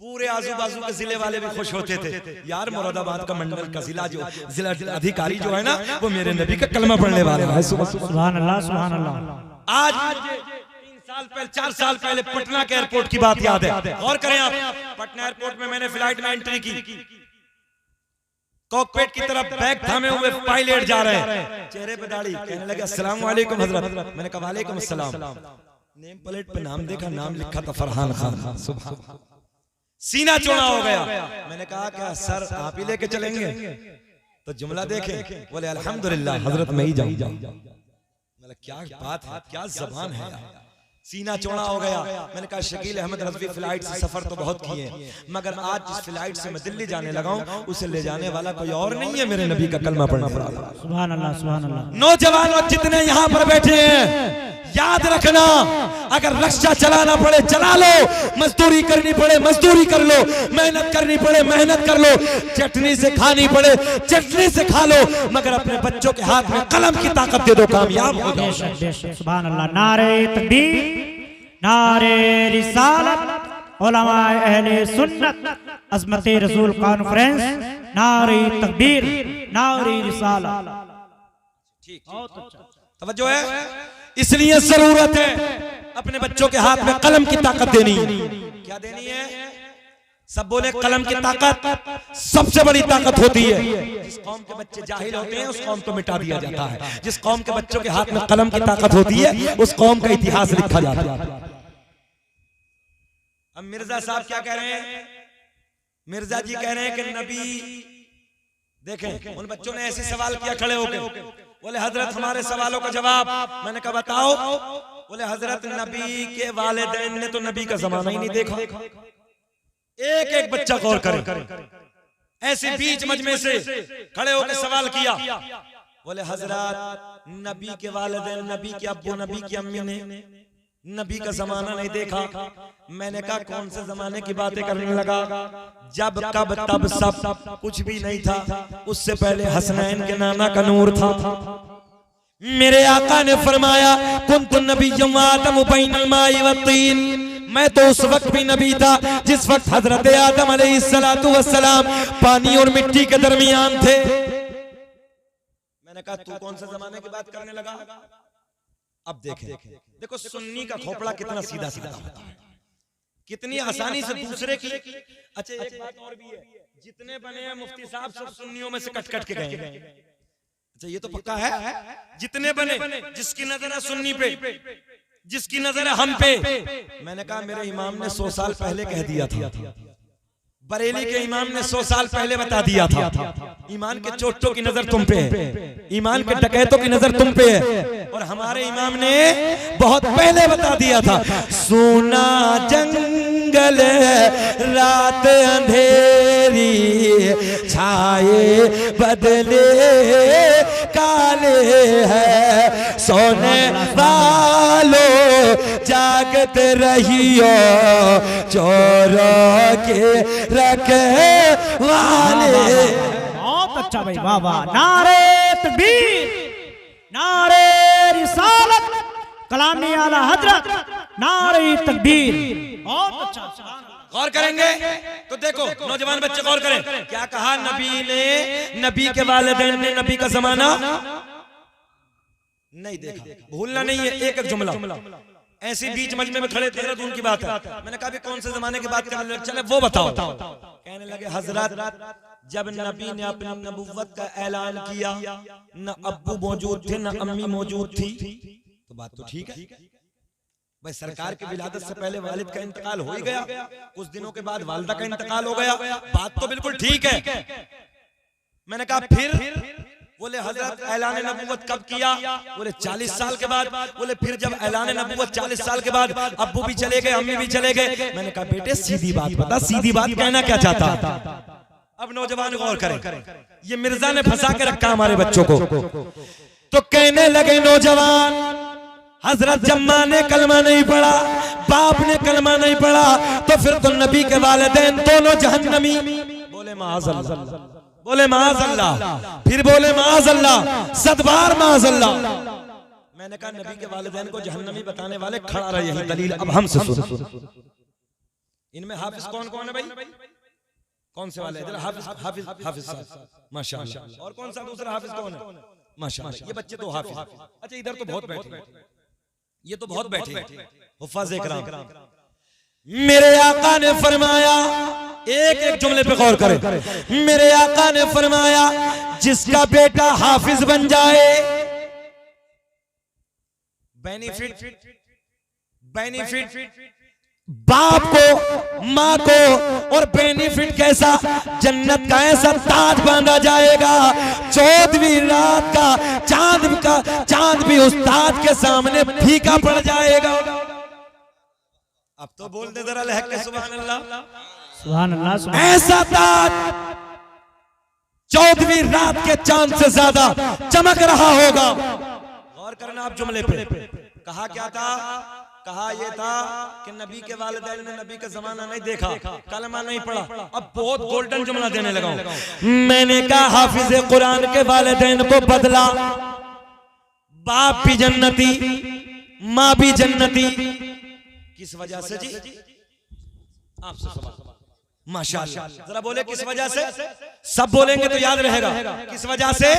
पूरे आजू बाजू के जिले वाले भी खुश होते थे, यार मुरादाबाद का मंडल का जिला जिला अधिकारी जो है ना, वो मेरे नबी का कलमा पढ़ने वाला है। सुभान अल्लाह, सुभान अल्लाह। आज 3 साल पहले, 4 साल पहले पटना के एयरपोर्ट की बात याद है, गौर करें आप। पटना एयरपोर्ट में मैंने फ्लाइट में एंट्री की, कॉकपिट की तरफ बैग थामे हुए पायलट जा रहे हैं, चेहरे पे दाढ़ी, कहने लगे अस्सलाम वालेकुम हजरत। मैंने कहा वालेकुम अस्सलाम। नेम प्लेट पे नाम देखा, नाम लिखा था फरहान खान। सुभान, सीना चौड़ा हो गया। मैंने कहा क्या सर आप ही लेके चलेंगे? तो जुमला देखें, बोले अल्हम्दुलिल्लाह हजरत मैं ही जाऊंगा। मतलब क्या बात है, क्या जबान है यार। सीना चौड़ा हो गया। मैंने कहा शकील अहमद रज़वी फ्लाइट से सफर तो बहुत किए, मगर आज जिस फ्लाइट से मैं दिल्ली जाने लगा हूं, उसे ले जाने वाला कोई और नहीं है, मेरे नबी का कलमा पढ़ने वाला। सुभान अल्लाह, सुभान अल्लाह। नौजवान और जितने यहाँ पर बैठे हैं, याद रखना, अगर रिक्शा चलाना पड़े चला लो, मजदूरी करनी पड़े मजदूरी कर लो, मेहनत करनी पड़े मेहनत कर लो, चटनी से खानी पड़े चटनी से खा लो, मगर अपने बच्चों के हाथ में कलम की ताकत दे दो, कामयाब हो जाओ। सुभान अल्लाह। नारे तकबीर, नारे रिसालत, उलमाए अहले सुन्नत, अज़मते रसूल कॉन्फ्रेंस, नारे तकबीर, नारे रिसालत। तवज्जो है, इसलिए जरूरत है अपने बच्चों के हाथ में कलम की ताकत देनी। क्या देनी है? सब बोले कलम की ताकत सबसे बड़ी ताकत होती है। जिस कौम के बच्चे जाहिल होते हैं उस कौम को मिटा दिया जाता है, जिस कौम के बच्चों के हाथ में कलम की ताकत होती है उस कौम का इतिहास लिखा जाता है। अब मिर्जा साहब क्या कह रहे हैं? मिर्जा जी कह रहे हैं कि नबी, देखें उन बच्चों ने ऐसे सवाल किया खड़े होकर, बोले हजरत हमारे सवालों का जवाब। मैंने कहा बताओ। बोले हजरत नबी के वालिदैन ने तो नबी का जमाना ही नहीं देखा। एक एक बच्चा गौर करे, ऐसे बीच मजमे से खड़े होकर सवाल किया। बोले हजरत नबी के वालिदैन, नबी के अब्बू, नबी की अम्मी ने नबी का जमाना नहीं देखा। मैंने कहा कौन से जमाने की बातें करने लगा? जब कब तब सब कुछ भी नहीं था, उससे पहले हसनैन के नाना का नूर था। मेरे आका ने फरमाया कुन्तु नबिय्यम व आदम बैनल माइ व तीन, मैं तो उस वक्त भी नबी था जिस वक्त हजरत आदम अलैहिस्सलातु वस्सलाम पानी और मिट्टी के दरमियान थे। मैंने कहा तू कौन से जमाने की बात करने लगा? अब देखें, देखो सुन्नी का खोपड़ा कितना सीधा सीधा होता है, कितनी आसानी से दूसरे की। अच्छा एक बात और भी है, जितने बने हैं मुफ्ती साहब सब सुन्नियों में से कट कट के गए। अच्छा ये तो पक्का है, जितने बने, जिसकी नजर है सुन्नी पे, जिसकी नजर है हम पे। मैंने कहा मेरे इमाम ने 100 साल पहले कह दिया था, बरेली के इमाम ने 100 साल पहले बता दिया था, ईमान के चोटों की नजर तुम पे है, ईमान के डकैतों की नजर तुम पे है। और हमारे इमाम ने बहुत पहले बता दिया था, सोना जंगल रात अंधेरी, छाए बदले काले है, सोने वालों जागते रहियो, चोरों के रखे वाले। बहुत अच्छा भाई, वाह वाह। नारे तकबीर, नारे रिसालत, कलामी आला हजरत, नारे तकबीर। बहुत अच्छा। गौर करेंगे तो देखो नौजवान बच्चे गौर करें, क्या कहा नबी ने? नबी के वालिदैन ने नबी का जमाना नहीं देखा। भूलना नहीं है एक एक जुमला, ऐसी बीच मजमे में खड़े थे तो उनकी बात है। मैंने कहा भी कौन से जमाने की बात करने लगे? चले वो बताओ। कहने लगे हजरत जब नबी ने अपनी नबुव्वत का ऐलान किया, न अब्बू मौजूद थे न अम्मी मौजूद थी। तो बात तो ठीक है भाई, सरकार की विलादत से पहले वालिद का इंतकाल हो ही गया, कुछ दिनों के बाद वालिदा का इंतकाल हो गया, बात तो बिल्कुल ठीक है। मैंने कहा फिर बोले हजरत ऐलान नबूवत कब किया? बोले 40 साल के बाद। बोले फिर जब ऐलान नबूवत 40 साल के बाद अब्बू भी चले गए, अम्मी भी चले गए। मैंने कहा बेटे सीधी बात बता, सीधी बात कहना क्या चाहता? अब नौजवान गौर करें, ये मिर्जा ने फंसा के रखा हमारे बच्चों को। तो कहने लगे नौजवान, हजरत जम्मा ने कलमा नहीं पढ़ा, बाप ने कलमा नहीं पढ़ा, तो फिर तो नबी के वालिदैन दोनों जहन्नमी। बोले माअज़ल्लाह, बोले माअज़ल्लाह, फिर बोले माअज़ल्लाह, सदबार माअज़ल्लाह। मैंने कहा नबी के वालिदैन को जहन्नमी बताने वाले खड़ा रहे, यही दलील अब हमसे सुन। इनमें हाफिज कौन कौन है भाई? कौन से वाले? हाफिज हाफिज हाफिज साहब माशाअल्लाह। और कौन सा दूसरा हाफिज कौन है? माशाअल्लाह। ये बच्चे तो हाफिज। अच्छा इधर तो बहुत बैठे, ये तो बहुत बैठे हुफ़ाज़ इकराम। मेरे आका ने फरमाया, एक एक जुमले पे गौर करें। मेरे आका ने फरमाया जिसका बेटा हाफिज बन जाए, बेनिफिट बेनिफिट बाप को माँ को, और बेनिफिट कैसा? जन्नत का ऐसा ताज बांधा जाएगा, 14वीं रात का चांद भी उस ताज के सामने फीका पड़ जाएगा। अब तो बोल दे जरा लहक के सुभान अल्लाह, सुभान अल्लाह। ऐसा ताज 14वीं रात के चांद से ज्यादा चमक रहा होगा। गौर करना आप जुमले पे। कहा क्या था? कहा ये था कि नबी के वालिदैन ने नबी का जमाना नहीं देखा, कलमा नहीं पढ़ा। अब बहुत गोल्डन जुमला देने लगा हूं। मैंने कहा हाफिज कुरान के वालिदैन को बदला, बाप भी जन्नती, माँ भी जन्नती। किस वजह से जी? आपसे सवाल। माशाअल्लाह, जरा बोले किस वजह से? सब बोलेंगे तो याद रहेगा। किस वजह से?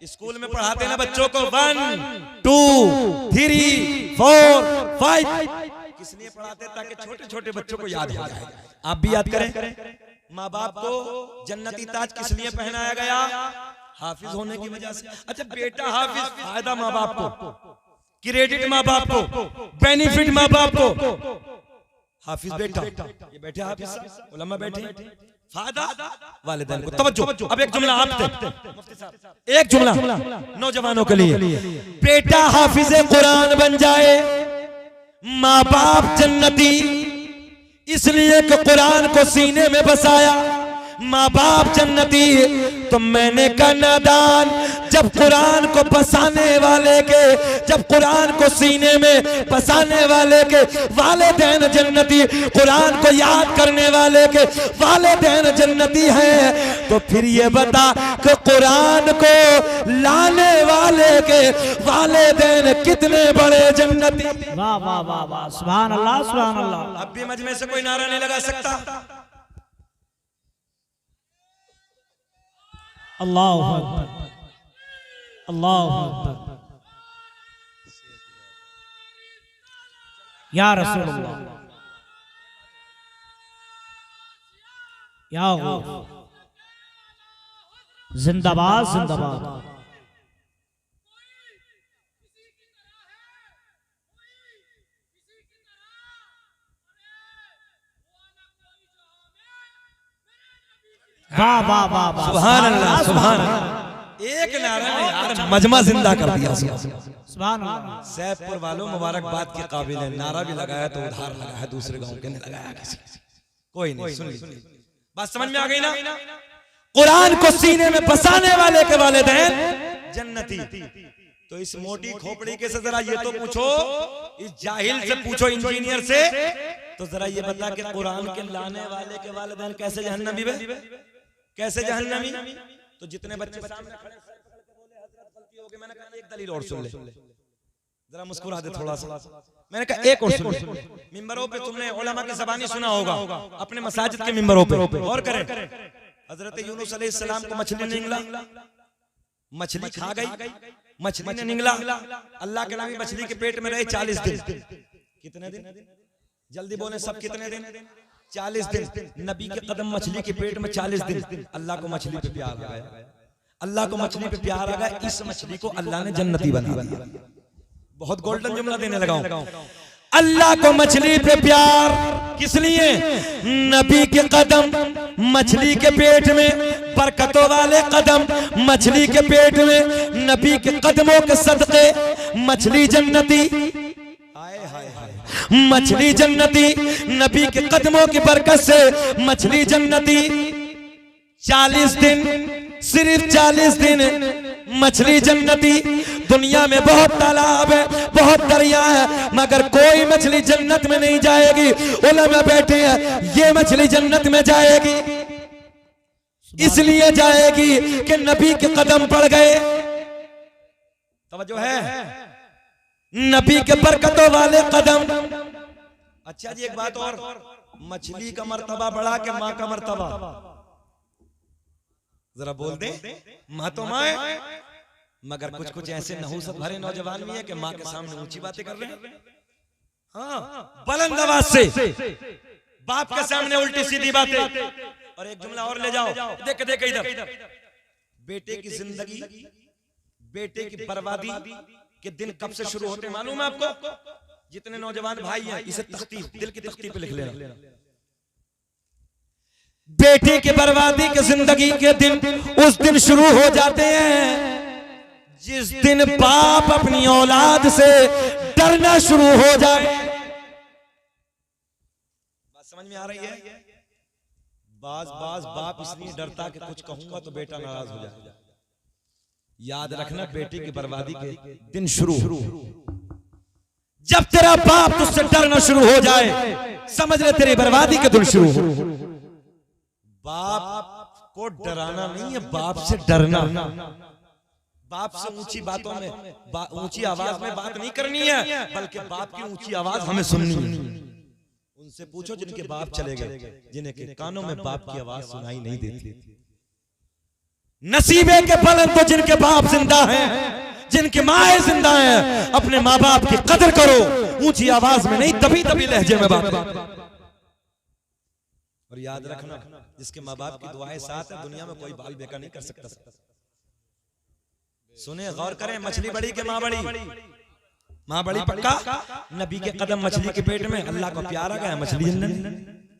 स्कूल में पढ़ाते ना बच्चों को 1 2 3 4 5, किस लिए पढ़ाते? ताकि छोटे छोटे बच्चों को याद हो जाए। आप भी याद करें। माँ बाप को जन्नती ताज किस लिए पहनाया गया? हाफिज होने की वजह से। अच्छा बेटा हाफिज, फायदा माँ बाप को, क्रेडिट माँ बाप को, बेनिफिट माँ बाप को। हाफिज बेटा, ये बैठे हाफिज, उलमा बैठे, फायदा वालिदैन को। तवज्जो, अब एक जुमला आप थे, एक जुमला नौजवानों के लिए। बेटा हाफिज कुरान बन जाए, माँ बाप जन्नती, इसलिए कि कुरान को सीने में बसाया, माँ बाप जन्नती। तो मैंने कहा नादान, जब कुरान को बसाने वाले के, जब कुरान को सीने में बसाने वाले के वालिदैन जन्नती, कुरान को याद करने वाले के वालिदैन जन्नती हैं, तो फिर ये बता कि कुरान को लाने वाले के वालिदैन कितने बड़े जन्नती। वाह वाह वाह वाह, सुभान अल्लाह सुभान अल्लाह। अब भी मजमे से कोई नारा नहीं लगा सकता। अल्लाहु अकबर, अल्लाहु अकबर, या रसूलुल्लाह, या गौस, जिंदाबाद जिंदाबाद। वाह वाह वाह वाह, सुभान अल्लाह सुभान अल्लाह। एक नारा ने यार मजमा जिंदा कर दिया। सुभान अल्लाह। सैफपुर वालों मुबारकबाद के काबिल है। नारा भी लगाया तो उधार लगा है, दूसरे गांव के नहीं लगाया किसी। कोई नहीं, सुन ली बात समझ में आ गई ना? कुरान को सीने में बसाने वाले के वालिदैन जन्नती। तो इस मोटी खोपड़ी के से जरा ये तो पूछो, इस जाहिल से पूछो, इंजीनियर से, तो जरा ये बता कि कुरान के लाने वाले के वालिदैन कैसे जहन्नमी बे? कैसे जहन्नमी? तो जितने बच्चे सामने खड़े बोले हजरत गलती हो गई, मैंने कहा एक दलील और सुन ले, जरा मुस्कुरा दे थोड़ा सा। मैंने कहा एक और सुन ले। मिंबरों पे तुमने उलमा की ज़बानी सुना होगा, अपने मसाजिद के मिंबरों पे। और करें, हजरत यूनुस अलैहिस्सलाम को मछली ने निगला, मछली खा गई, मछली ने निगला। अल्लाह के नबी मछली के पेट में रहे 40 दिन। कितने दिन? जल्दी बोले सब, कितने दिन? 40 दिन। नबी के कदम मछली के पेट में 40 दिन। अल्लाह को मछली पे प्यार आ गया, अल्लाह को मछली पे प्यार आ गया। इस मछली को अल्लाह ने जन्नती बना दिया। बहुत गोल्डन जुमला देने लगा हूं। अल्लाह को मछली पे प्यार किस लिए? नबी के कदम मछली के पेट में बरकतों वाले कदम मछली के पेट में, नबी के कदमों के सदके मछली जन्नती, मछली जन्नती, नबी के कदमों की बरकत से मछली जन्नती। 40 दिन, सिर्फ 40 दिन मछली जन्नती। दुनिया में बहुत तालाब है, बहुत दरिया है, मगर कोई मछली जन्नत में नहीं जाएगी। उलमा बैठे हैं, ये मछली जन्नत में जाएगी, इसलिए जाएगी कि नबी के कदम पड़ गए। तवज्जो है, नबी के बरकतों वाले कदम। अच्छा जी, एक बात और, मछली का मर्तबा बढ़ा के माँ का मर्तबा, जरा बोल दे। माँ तो माँ है, मगर कुछ कुछ ऐसे नहुसत भरे नौजवान भी है कि माँ के सामने ऊंची बातें कर रहे हैं। हाँ, बुलंद आवाज से बाप के सामने उल्टी सीधी बातें। और एक जुमला और ले जाओ, देख देख इधर, बेटे की जिंदगी, बेटे की बर्बादी के दिन कब से शुरू होते मालूम है आपको? जितने नौजवान भाई हैं, इसे तख्ती, दिल की तख्ती पे लिख लेना। बेटे की बर्बादी के जिंदगी के दिन उस दिन शुरू हो जाते हैं जिस दिन बाप अपनी औलाद से डरना शुरू हो जाए। बात समझ में आ रही है? बाज बाप इसलिए डरता कि कुछ कहूंगा तो बेटा नाराज हो जाए। याद रखना, बेटे की बर्बादी के दिन शुरू, जब तेरा बाप तुझसे डरना शुरू हो जाए, समझ ले तेरी बर्बादी के दिन शुरू हो। बाप को डराना नहीं है, बाप से डरना। बाप से ऊंची बातों में, ऊंची आवाज में बात नहीं करनी है, बल्कि बाप की ऊंची आवाज हमें सुननी है। उनसे पूछो जिनके बाप चले गए, जिन्हें के कानों में बाप की आवाज सुनाई नहीं देती। नसीबे के बुलंद तो जिनके बाप जिंदा हैं, जिनकी माएं जिंदा हैं। अपने माँ बाप की कदर करो, ऊंची आवाज में नहीं, तभी तभी लहजे में बात। और याद रखना, जिसके माँ बाप की दुआएं साथ है, दुनिया में कोई बाल बेका नहीं कर सकता। सुने, गौर करें, मछली बड़ी के माँ बड़ी, माँ बड़ी पक्का। नबी के कदम मछली के पेट में, अल्लाह को प्यारा गया, मछली जन्नत,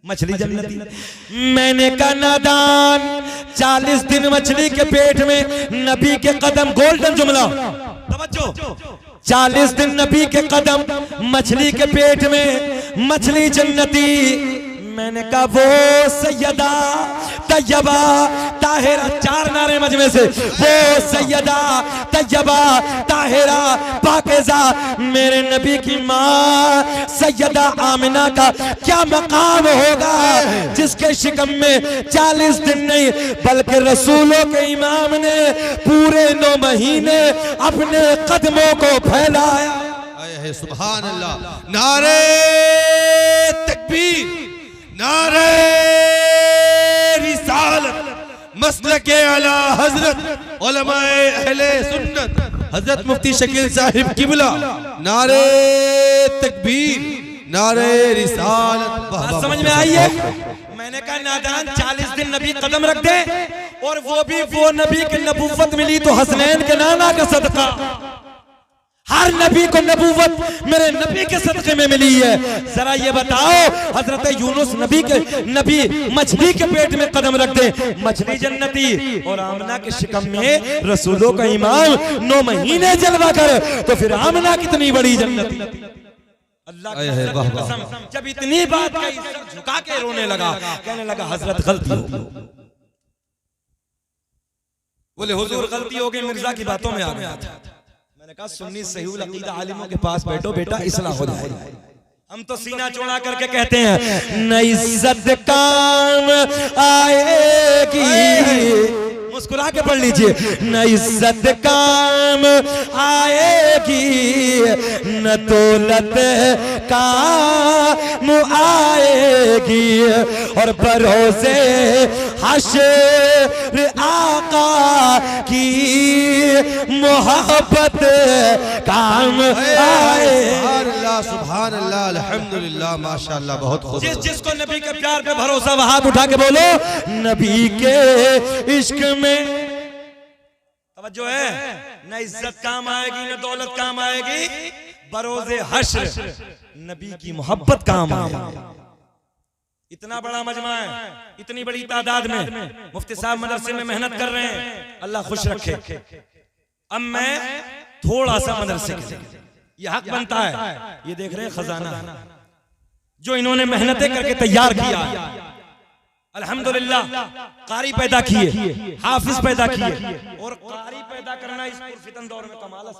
मछली जन्नती। मैंने कहा नादान, 40 दिन मछली के पेट में, नबी के कदम, गोल्डन जुमला तवज्जो, 40 दिन नबी के कदम मछली के पेट में, मछली जन्नती। मैंने कहा वो सैयदा तैयबा ताहिरा, 4 नारे मजमे से, वो सैयदा तैयबा ताहिरा पाकीज़ा, मेरे नबी की माँ सैयदा आमिना का क्या मकाम होगा, जिसके शिकम में 40 दिन नहीं बल्कि रसूलों के इमाम ने पूरे 9 महीने अपने कदमों को फैलाया। सुभान अल्लाह, नारे तकबीर, नारे रिसालत, मसलके आला हजरत उलमाए अहले सुन्नत हजरत मुफ्ती शकील साहिब किबला, नारे तकबीर, नारे रिसालत। बात समझ में आई है? मैंने कहा नादान, 40 दिन नबी कदम रख दे, और वो भी वो नबी की नबूवत मिली तो हसनैन के नाना का सदका। हर नबी को नबूवत मेरे नबी के सदके में मिली है। जरा ये बताओ, हजरत यूनुस नबी मछली के पेट में कदम रख दे, मछली जन्नती, और आमना के शिकम में रसूलों का इमाम 9 महीने जलवा कर, तो फिर आमना कितनी बड़ी जन्नती। अल्लाह की कसम, जब इतनी बात कही, सर झुका के रोने लगा, कहने लगा हजरत गलती हो गई। बोले हुजूर गलती हो गई, मिर्जा की बातों में आ गया था। मैंने कहा सुन्नी सहीहुल अकीदा आलिमों के पास बैठो बेटा, इस्लाह हो जाएगी। हम तो सीना चौड़ा करके कहते हैं न इज्जत काम आएगी, मुस्कुरा के पढ़ लीजिए, न इज्जत काम आएगी, न दौलत काम आएगी, और भरोसे हश्र आका की मोहब्बत काम आए। सुभान अल्लाह, अल्हम्दुलिल्लाह, माशाअल्लाह, बहुत खूब। जिसको नबी के प्यार पे भरोसा, वो हाथ उठा के बोलो नबी के इश्क में। तवज्जो है, न इज्जत काम आएगी, न दौलत काम आएगी, बरोज़े हश्र नबी की मोहब्बत काम आएगी। इतना बड़ा मजमा है, इतनी बड़ी तादाद में मुफ्ती साहब मदरसे में मेहनत कर रहे हैं, अल्लाह खुश रखे। अब मैं थोड़ा सा मदरसे के ये हक बनता है, ये देख रहे हैं खजाना जो इन्होंने मेहनतें करके तैयार किया, अल्हम्दुलिल्लाह कारी पैदा किए, हाफिज पैदा किए, और कारी पैदा करना इस फितन दौर में कमाल है।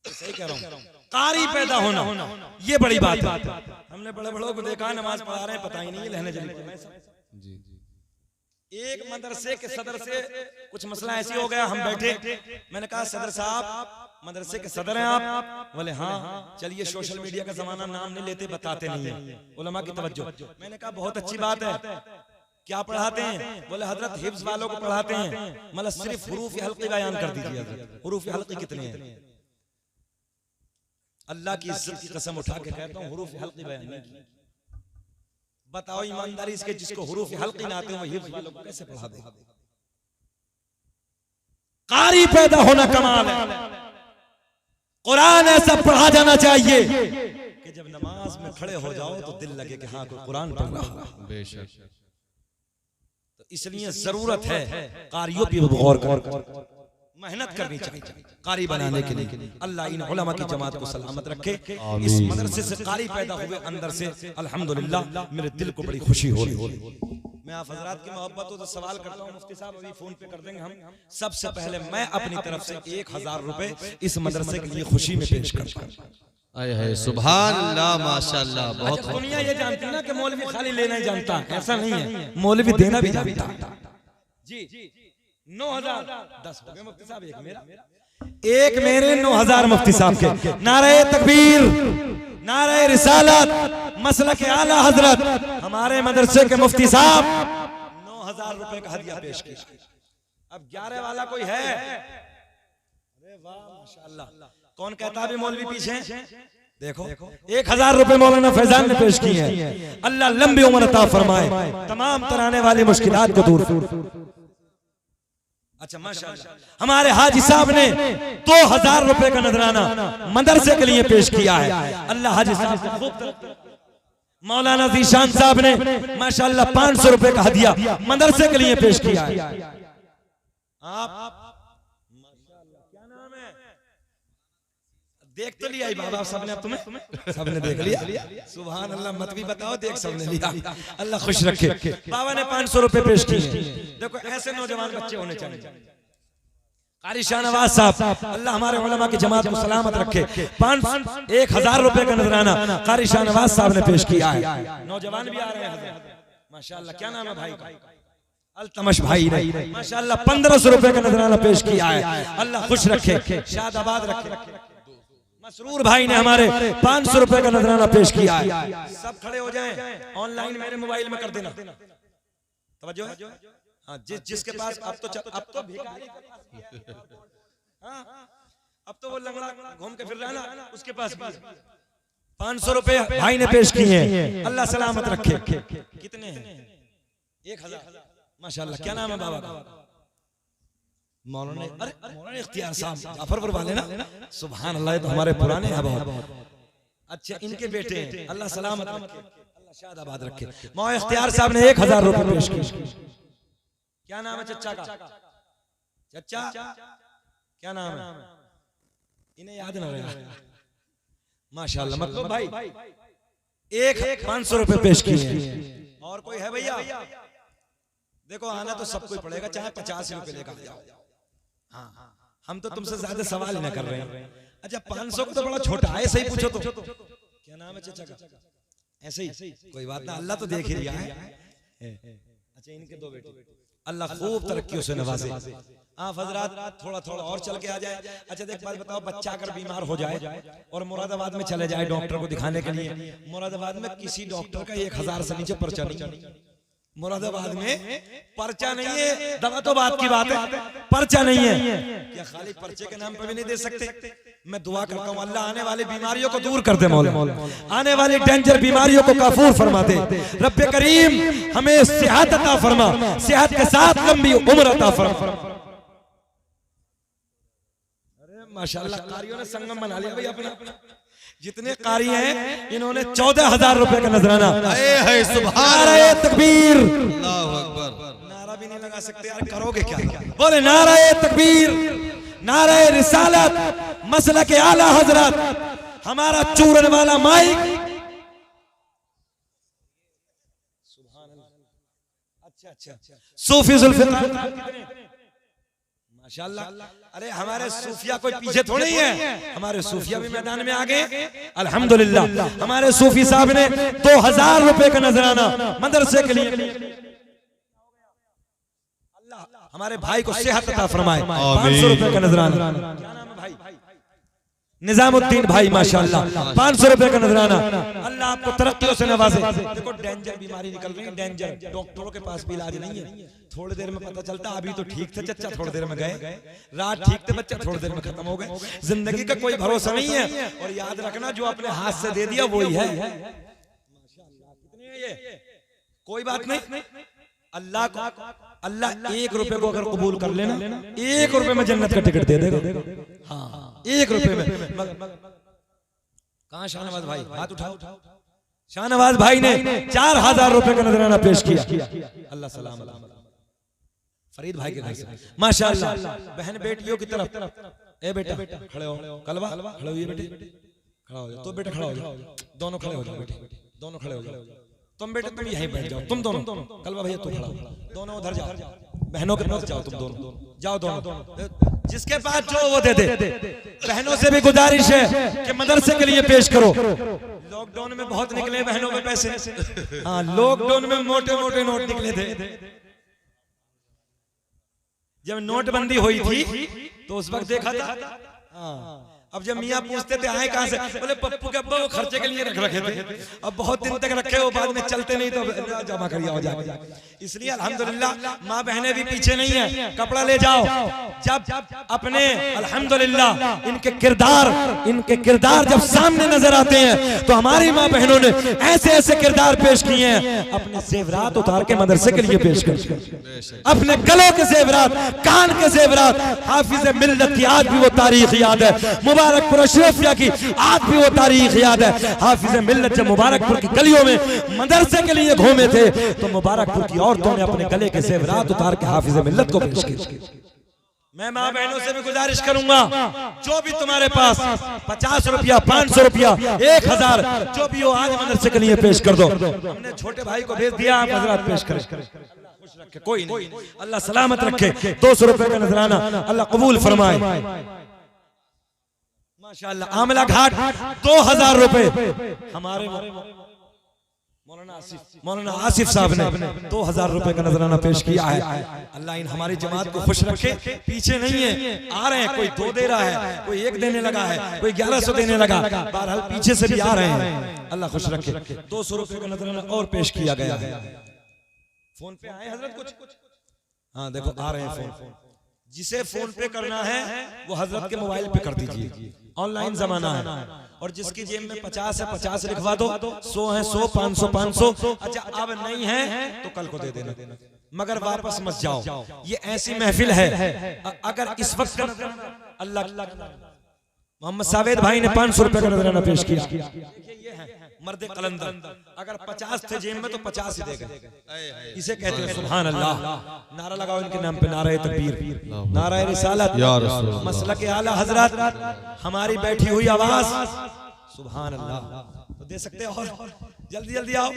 सही कह रहा हूँ, कारी पैदा होना ये बड़ी बात है। हमने बड़े बड़ों को देखा नमाज पढ़ा रहे हैं, पता ही नहीं लहने जली। एक मदरसे के सदर से कुछ मसला ऐसी हो गया, हम बैठे, मैंने कहा सदर साहब मदरसे के सदर हैं आप? बोले हाँ। चलिए सोशल मीडिया का जमाना, नाम नहीं लेते, बताते नहीं है, उलमा की तवज्जो। मैंने कहा बहुत अच्छी बात है, क्या पढ़ाते हैं? बोले हजरत हिफ्ज वालों को पढ़ाते हैं, मतलब सिर्फ हुरूफ हल्की बयान कर दीजिए। हजरत हुरूफ हल्की कितने हैं? अल्लाह की इज्जत की कसम उठा के कहता हूँ हुरूफ हल्की बयान नहीं की। बताओ ईमानदारी इसके, जिसको हुरूफ हल्की ना आते हैं वो हिफ्ज वालों को कैसे पढ़ा दे? कारी पैदा होना कमाल है। कुरान ऐसा पढ़ा जाना चाहिए कि जब नमाज में खड़े हो जाओ तो दिल लगे कि हाँ कोई कुरान पढ़ रहा है। बेशक। तो इसलिए जरूरत है कारियों पे गौर कर, मेहनत करनी चाहिए कारी बनाने के लिए। अल्लाह इन उलमा की जमात को सलामत रखे। इस मदरसे से कारी पैदा हुए अंदर से, अल्हम्दुलिल्लाह मेरे दिल को बड़ी खुशी हो रही। मैं आप हजरात की मोहब्बत हो तो सवाल करता हूँ, मुफ्ती साहब अभी फोन पे कर देंगे हम। सबसे पहले मैं अपनी तरफ से 1000 रुपए इस मदरसे के लिए खुशी में पेश करता हूँ। सुभान अल्लाह, माशाअल्लाह। बहुत दुनिया ये जानती है ना कि मौलवी खाली लेना ही जानता, ऐसा नहीं है, मौलवी देना भी जानता जी। 9000 10 हो गए मुफ्ती साहब, एक मेरे 9000 मुफ्ती साहब के। नारे तकबीर, नारे रिसालत, मसलक आला हजरत हमारे मदरसे के मुफ्ती साहब 9000 रुपए का हदिया पेश किया। अब 11 वाला कोई है? अरे वाह माशाअल्लाह। कौन कहता है मौलवी पीछे? देखो 1000 रुपए मौलाना फैजान ने पेश किए हैं। अल्लाह लंबी उम्र अता फरमाए, तमाम तराने वाली मुश्किलात को दूर। अच्छा माशाअल्लाह। हमारे हाजी साहब ने 2000 रुपए का नजराना मदरसे के लिए पेश किया है। अल्लाह हाजी साहब खूब। मौलाना जीशान साहब ने माशाअल्लाह 500 रुपए का हदिया मदरसे के लिए पेश किया है। आप माशाअल्लाह क्या नाम है? देख तो लिया बाबा सबने, अब तुम्हें सबने देख लिया। सुभान अल्लाह, मत भी बताओ, देख सबने लिया। अल्लाह खुश रखे। बाबा ने 500 रुपए पेश किए। देखो ऐसे नौजवान बच्चे होने चाहिए। कारी शाहनवाज साहब, अल्लाह हमारे उलमा की जमात को सलामत रखे। 1000 रुपए का नजराना कारी शाहनवाज साहब ने पेश किया है। नौजवान भी आ रहे हैं माशाअल्लाह। क्या नाम है भाई का? अल्तमश भाई ने माशाअल्लाह 1500 रुपए का नजराना पेश किया है। अल्लाह खुश रखे, शादाबाद रखे। मसरूर भाई ने हमारे 500 रुपए का नजराना पेश किया है। सब खड़े हो जाएं, ऑनलाइन मेरे मोबाइल में कर देना। तवज्जो है? हाँ, जिसके पास अब तो भिखारी हाँ, अब तो वो लंगड़ा घूम के फिर रहा ना, उसके पास 500 रुपए भाई ने पेश किए हैं। अल्लाह सलामत रखे। कितने हैं? 1000 माशाअल्लाह। क्या नाम है बाबा का? मौलाना। अरे मौलाना इख्तियार साहब जाफरपुर वाले ना? सुभान अल्लाह, तो हमारे पुराने हैं बहुत। अच्छा इनके बेटे हैं, अल्लाह सलामत रखे, अल्लाह शादाबाद रखे। मौलाना इख्तियार साहब ने 1000 रुपए पेश किए। क्या नाम है चचा का? चचा क्या नाम है? इन्हें याद ना रहा माशाअल्लाह। मतलब भाई 500 रुपए पेश किए। और कोई है भैया? देखो आना तो सब कोई पड़ेगा, चाहे 50 रुपए लेकर जाओ। हाँ, हम तो तुमसे ज्यादा सवाल न कर रहे हैं। अच्छा 500 को तो बड़ा छोटा है, ऐसे ही पूछो तो। क्या नाम है चचा का? ऐसे ही, कोई बात ना, अल्लाह तो देख ही रहा है। अच्छा इनके 2 बेटे, अल्लाह खूब तरक्कियों से नवाजे। आप हजरात थोड़ा थोड़ा और चल के आ जाए। अच्छा देख बात बताओ, बच्चा अगर बीमार हो जाए और मुरादाबाद में चले जाए डॉक्टर को दिखाने के लिए, मुरादाबाद में किसी डॉक्टर का 1000 से नीचे पर्चा नहीं। मुरादाबाद में पर्चा नहीं है, दवा तो बात की बात है, पर्चा नहीं है। क्या खाली पर्चे के नाम पर भी नहीं दे सकते? मैं दुआ करता हूँ अल्लाह आने वाली बीमारियों को दूर कर दे मौला, आने वाली डेंजर बीमारियों को काफूर फरमा दे। रब्बे करीम हमें सेहत अता फरमा, सेहत के साथ लंबी उम्र अता फरमा। अरे माशाअल्लाह कारियों ने संगम बना लिया भाई अपना। जितने कारी हैं इन्होंने 14,000 रुपए का नजराना। है सुभान नारे तकबीर, अल्लाहु अकबर। नारा भी नहीं लगा सकते यार, करोगे क्या? बोले नारे तकबीर, नारे रिसालत, मसलक आला हजरत, हमारा चूरन वाला माइक। अच्छा, सूफी जुल्फिकार माशाल्लाह। अरे हमारे सूफिया कोई पीछे थोड़ी है, हमारे सूफिया भी मैदान में आ गए अल्हम्दुलिल्लाह। हमारे सूफी साहब ने 2,000 रुपए का नजराना मदरसे के लिए। अल्लाह हमारे भाई को सेहत अता फरमाए। 500 रुपए का नजराना। क्या नाम है भाई? निजामुद्दीन भाई माशाल्लाह, 500 रुपए का नजराना। अल्लाह आपको तरक्कियों से नवाजे। देखो डेंजर बीमारी निकल रही है, डेंजर, डॉक्टरों के पास भी इलाज नहीं है। थोड़ी देर में पता चलता अभी तो ठीक थे चच्चा, थोड़ी देर में गए, रात ठीक थे बच्चा, थोड़ी देर में खत्म हो गए। जिंदगी का कोई भरोसा नहीं है। और याद रखना जो अपने हाथ से दे दिया वही है। कितने हैं ये? कोई बात नहीं। अल्लाह को, अल्लाह 1 रुपए को अगर कबूल कर लेना, 1 रुपए में जन्नत का टिकट दे देगा। हाँ 1 रुपए में। कहाँ शाहनवाज भाई? हाथ उठाओ। शाहनवाज भाई ने 4,000 रुपए का नजराना पेश किया। अल्लाह सलाम। फरीद भाई के घर से माशाल्लाह। बहन बेटियों की तरफ, ए बेटा खड़े हो, कलवा खड़े हो, ये बेटी खड़ा हो जाओ, तो बेटा खड़ा हो जाओ, दोनों खड़े हो जाओ बेटे, दोनों खड़े हो जाओ। तुम बेटे तुम यहीं बैठ जाओ, तुम दोनों, कलवा भैया तू खड़ा हो, दोनों उधर जाओ, बहनों के पास जाओ, तुम दोनों जाओ, दोनों जिसके पास जो वो दे दे। बहनों से भी गुजारिश है कि मदरसे के लिए पेश करो। लॉकडाउन में बहुत निकले बहनों में पैसे। हाँ लॉकडाउन में मोटे मोटे नोट निकले थे। जब नोटबंदी हुई थी तो उस वक्त देखा था। हाँ अब जब मियाँ पूछते थे आए कहाँ से, बोले पप्पू के अब्बा वो खर्चे के लिए रख रखे थे, अब बहुत दिन तक रखे वो बाद में चलते नहीं तो जमा कर हो जाए। इसलिए अल्हम्दुलिल्लाह माँ बहनें भी पीछे नहीं है, कपड़ा ले जाओ। जब अपने अल्हम्दुलिल्लाह इनके किरदार जब सामने नजर आते हैं तो हमारी माँ बहनों ने ऐसे ऐसे किरदार पेश किए हैं। अपने जेवरात उतार के मदरसे के लिए पेश कर, अपने गलों के जेवरात, कान के जेवरात। हाफिज मिल्लत की आज भी वो तारीख याद है, मुबारकपुर अशरफिया की आज भी वो तारीख याद है। हाफिज मिल्लत जब मुबारकपुर की गलियों में मदरसे के लिए घूमे थे तो मुबारकपुर की औरतों ने अपने गले के जेवरात उतार के हाफिज मिल्लत को पेश किया। मैं माँ बहनों से भी गुजारिश करूंगा, जो भी तुम्हारे पास 50 रुपया, 500 रुपया, 1,000 जो भी हो आज मदरसे के लिए पेश कर दो। हमने छोटे भाई को भेज दिया, आप हजरात पेश करें। खुश रखे कोई नहीं, अल्लाह सलामत रखे। 200 रुपए का नजराना अल्लाह कबूल फरमाए माशाअल्लाह। आमला घाट 2,000 रुपए हमारे मौलाना आसिफ साहब ने 2,000 रुपए का नजराना पेश किया है। अल्लाह इन हमारी जमात को खुश रखे। पीछे नहीं है, आ रहे हैं, कोई 2 दे रहा है, कोई 1 देने लगा है, कोई 1100 देने लगा, बहरहाल पीछे से भी आ रहे हैं। अल्लाह खुश रखे। 200 रुपए का नजराना और पेश किया गया है। फोन पे आए हजरत कुछ? हाँ देखो आ रहे हैं फोन। जिसे फोन पे करना है वो हजरत के मोबाइल पे कर दीजिए, ऑनलाइन जमाना है। और जिसकी जेब में 50 है 50 लिखवा दो, 100 है 100, 500 500। अच्छा अब नहीं है तो कल को दे देना, मगर वापस मत जाओ। ये ऐसी महफिल है, अगर इस वक्त अल्लाह मोहम्मद सावेद भाई ने 500 रुपए का नजराना पेश किया। ये है मर्द कलंदर, अगर 50 थे जेब में तो 50 ही देगा। इसे कहते हैं सुभान अल्लाह। नारा लगाओ इनके नाम पे, नारा तकबीर, नारा रिसालत, मसलक आला हजरत, हमारी बैठी हुई आवाज सुभान अल्लाह। तो दे सकते हो और जल्दी जल्दी आओ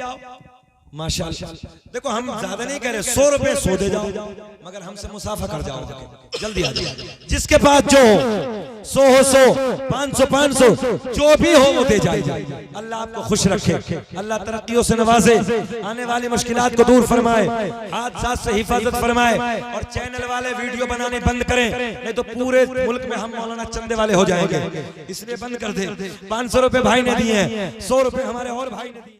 माशाअल्लाह। देखो हम ज्यादा नहीं कह रहे, 100 रुपए 100 दे जाओ, मगर हमसे मुसाफा कर जाओ, जल्दी आ जाओ। जिसके पास जो 100 हो 100, 500 500 जो भी हो वो दे जाइए। अल्लाह आपको खुश रखे, अल्लाह तरक्कियों से नवाजे, आने वाली मुश्किलात को दूर फरमाए, हादसात से हिफाजत फरमाए। और चैनल वाले वीडियो बनाने बंद करें, नहीं तो पूरे मुल्क में हम मौलाना चंदे वाले हो जाएंगे, इसलिए बंद कर दे। 500 रुपए भाई ने दिए हैं, 100 रुपए हमारे और भाई ने दिए।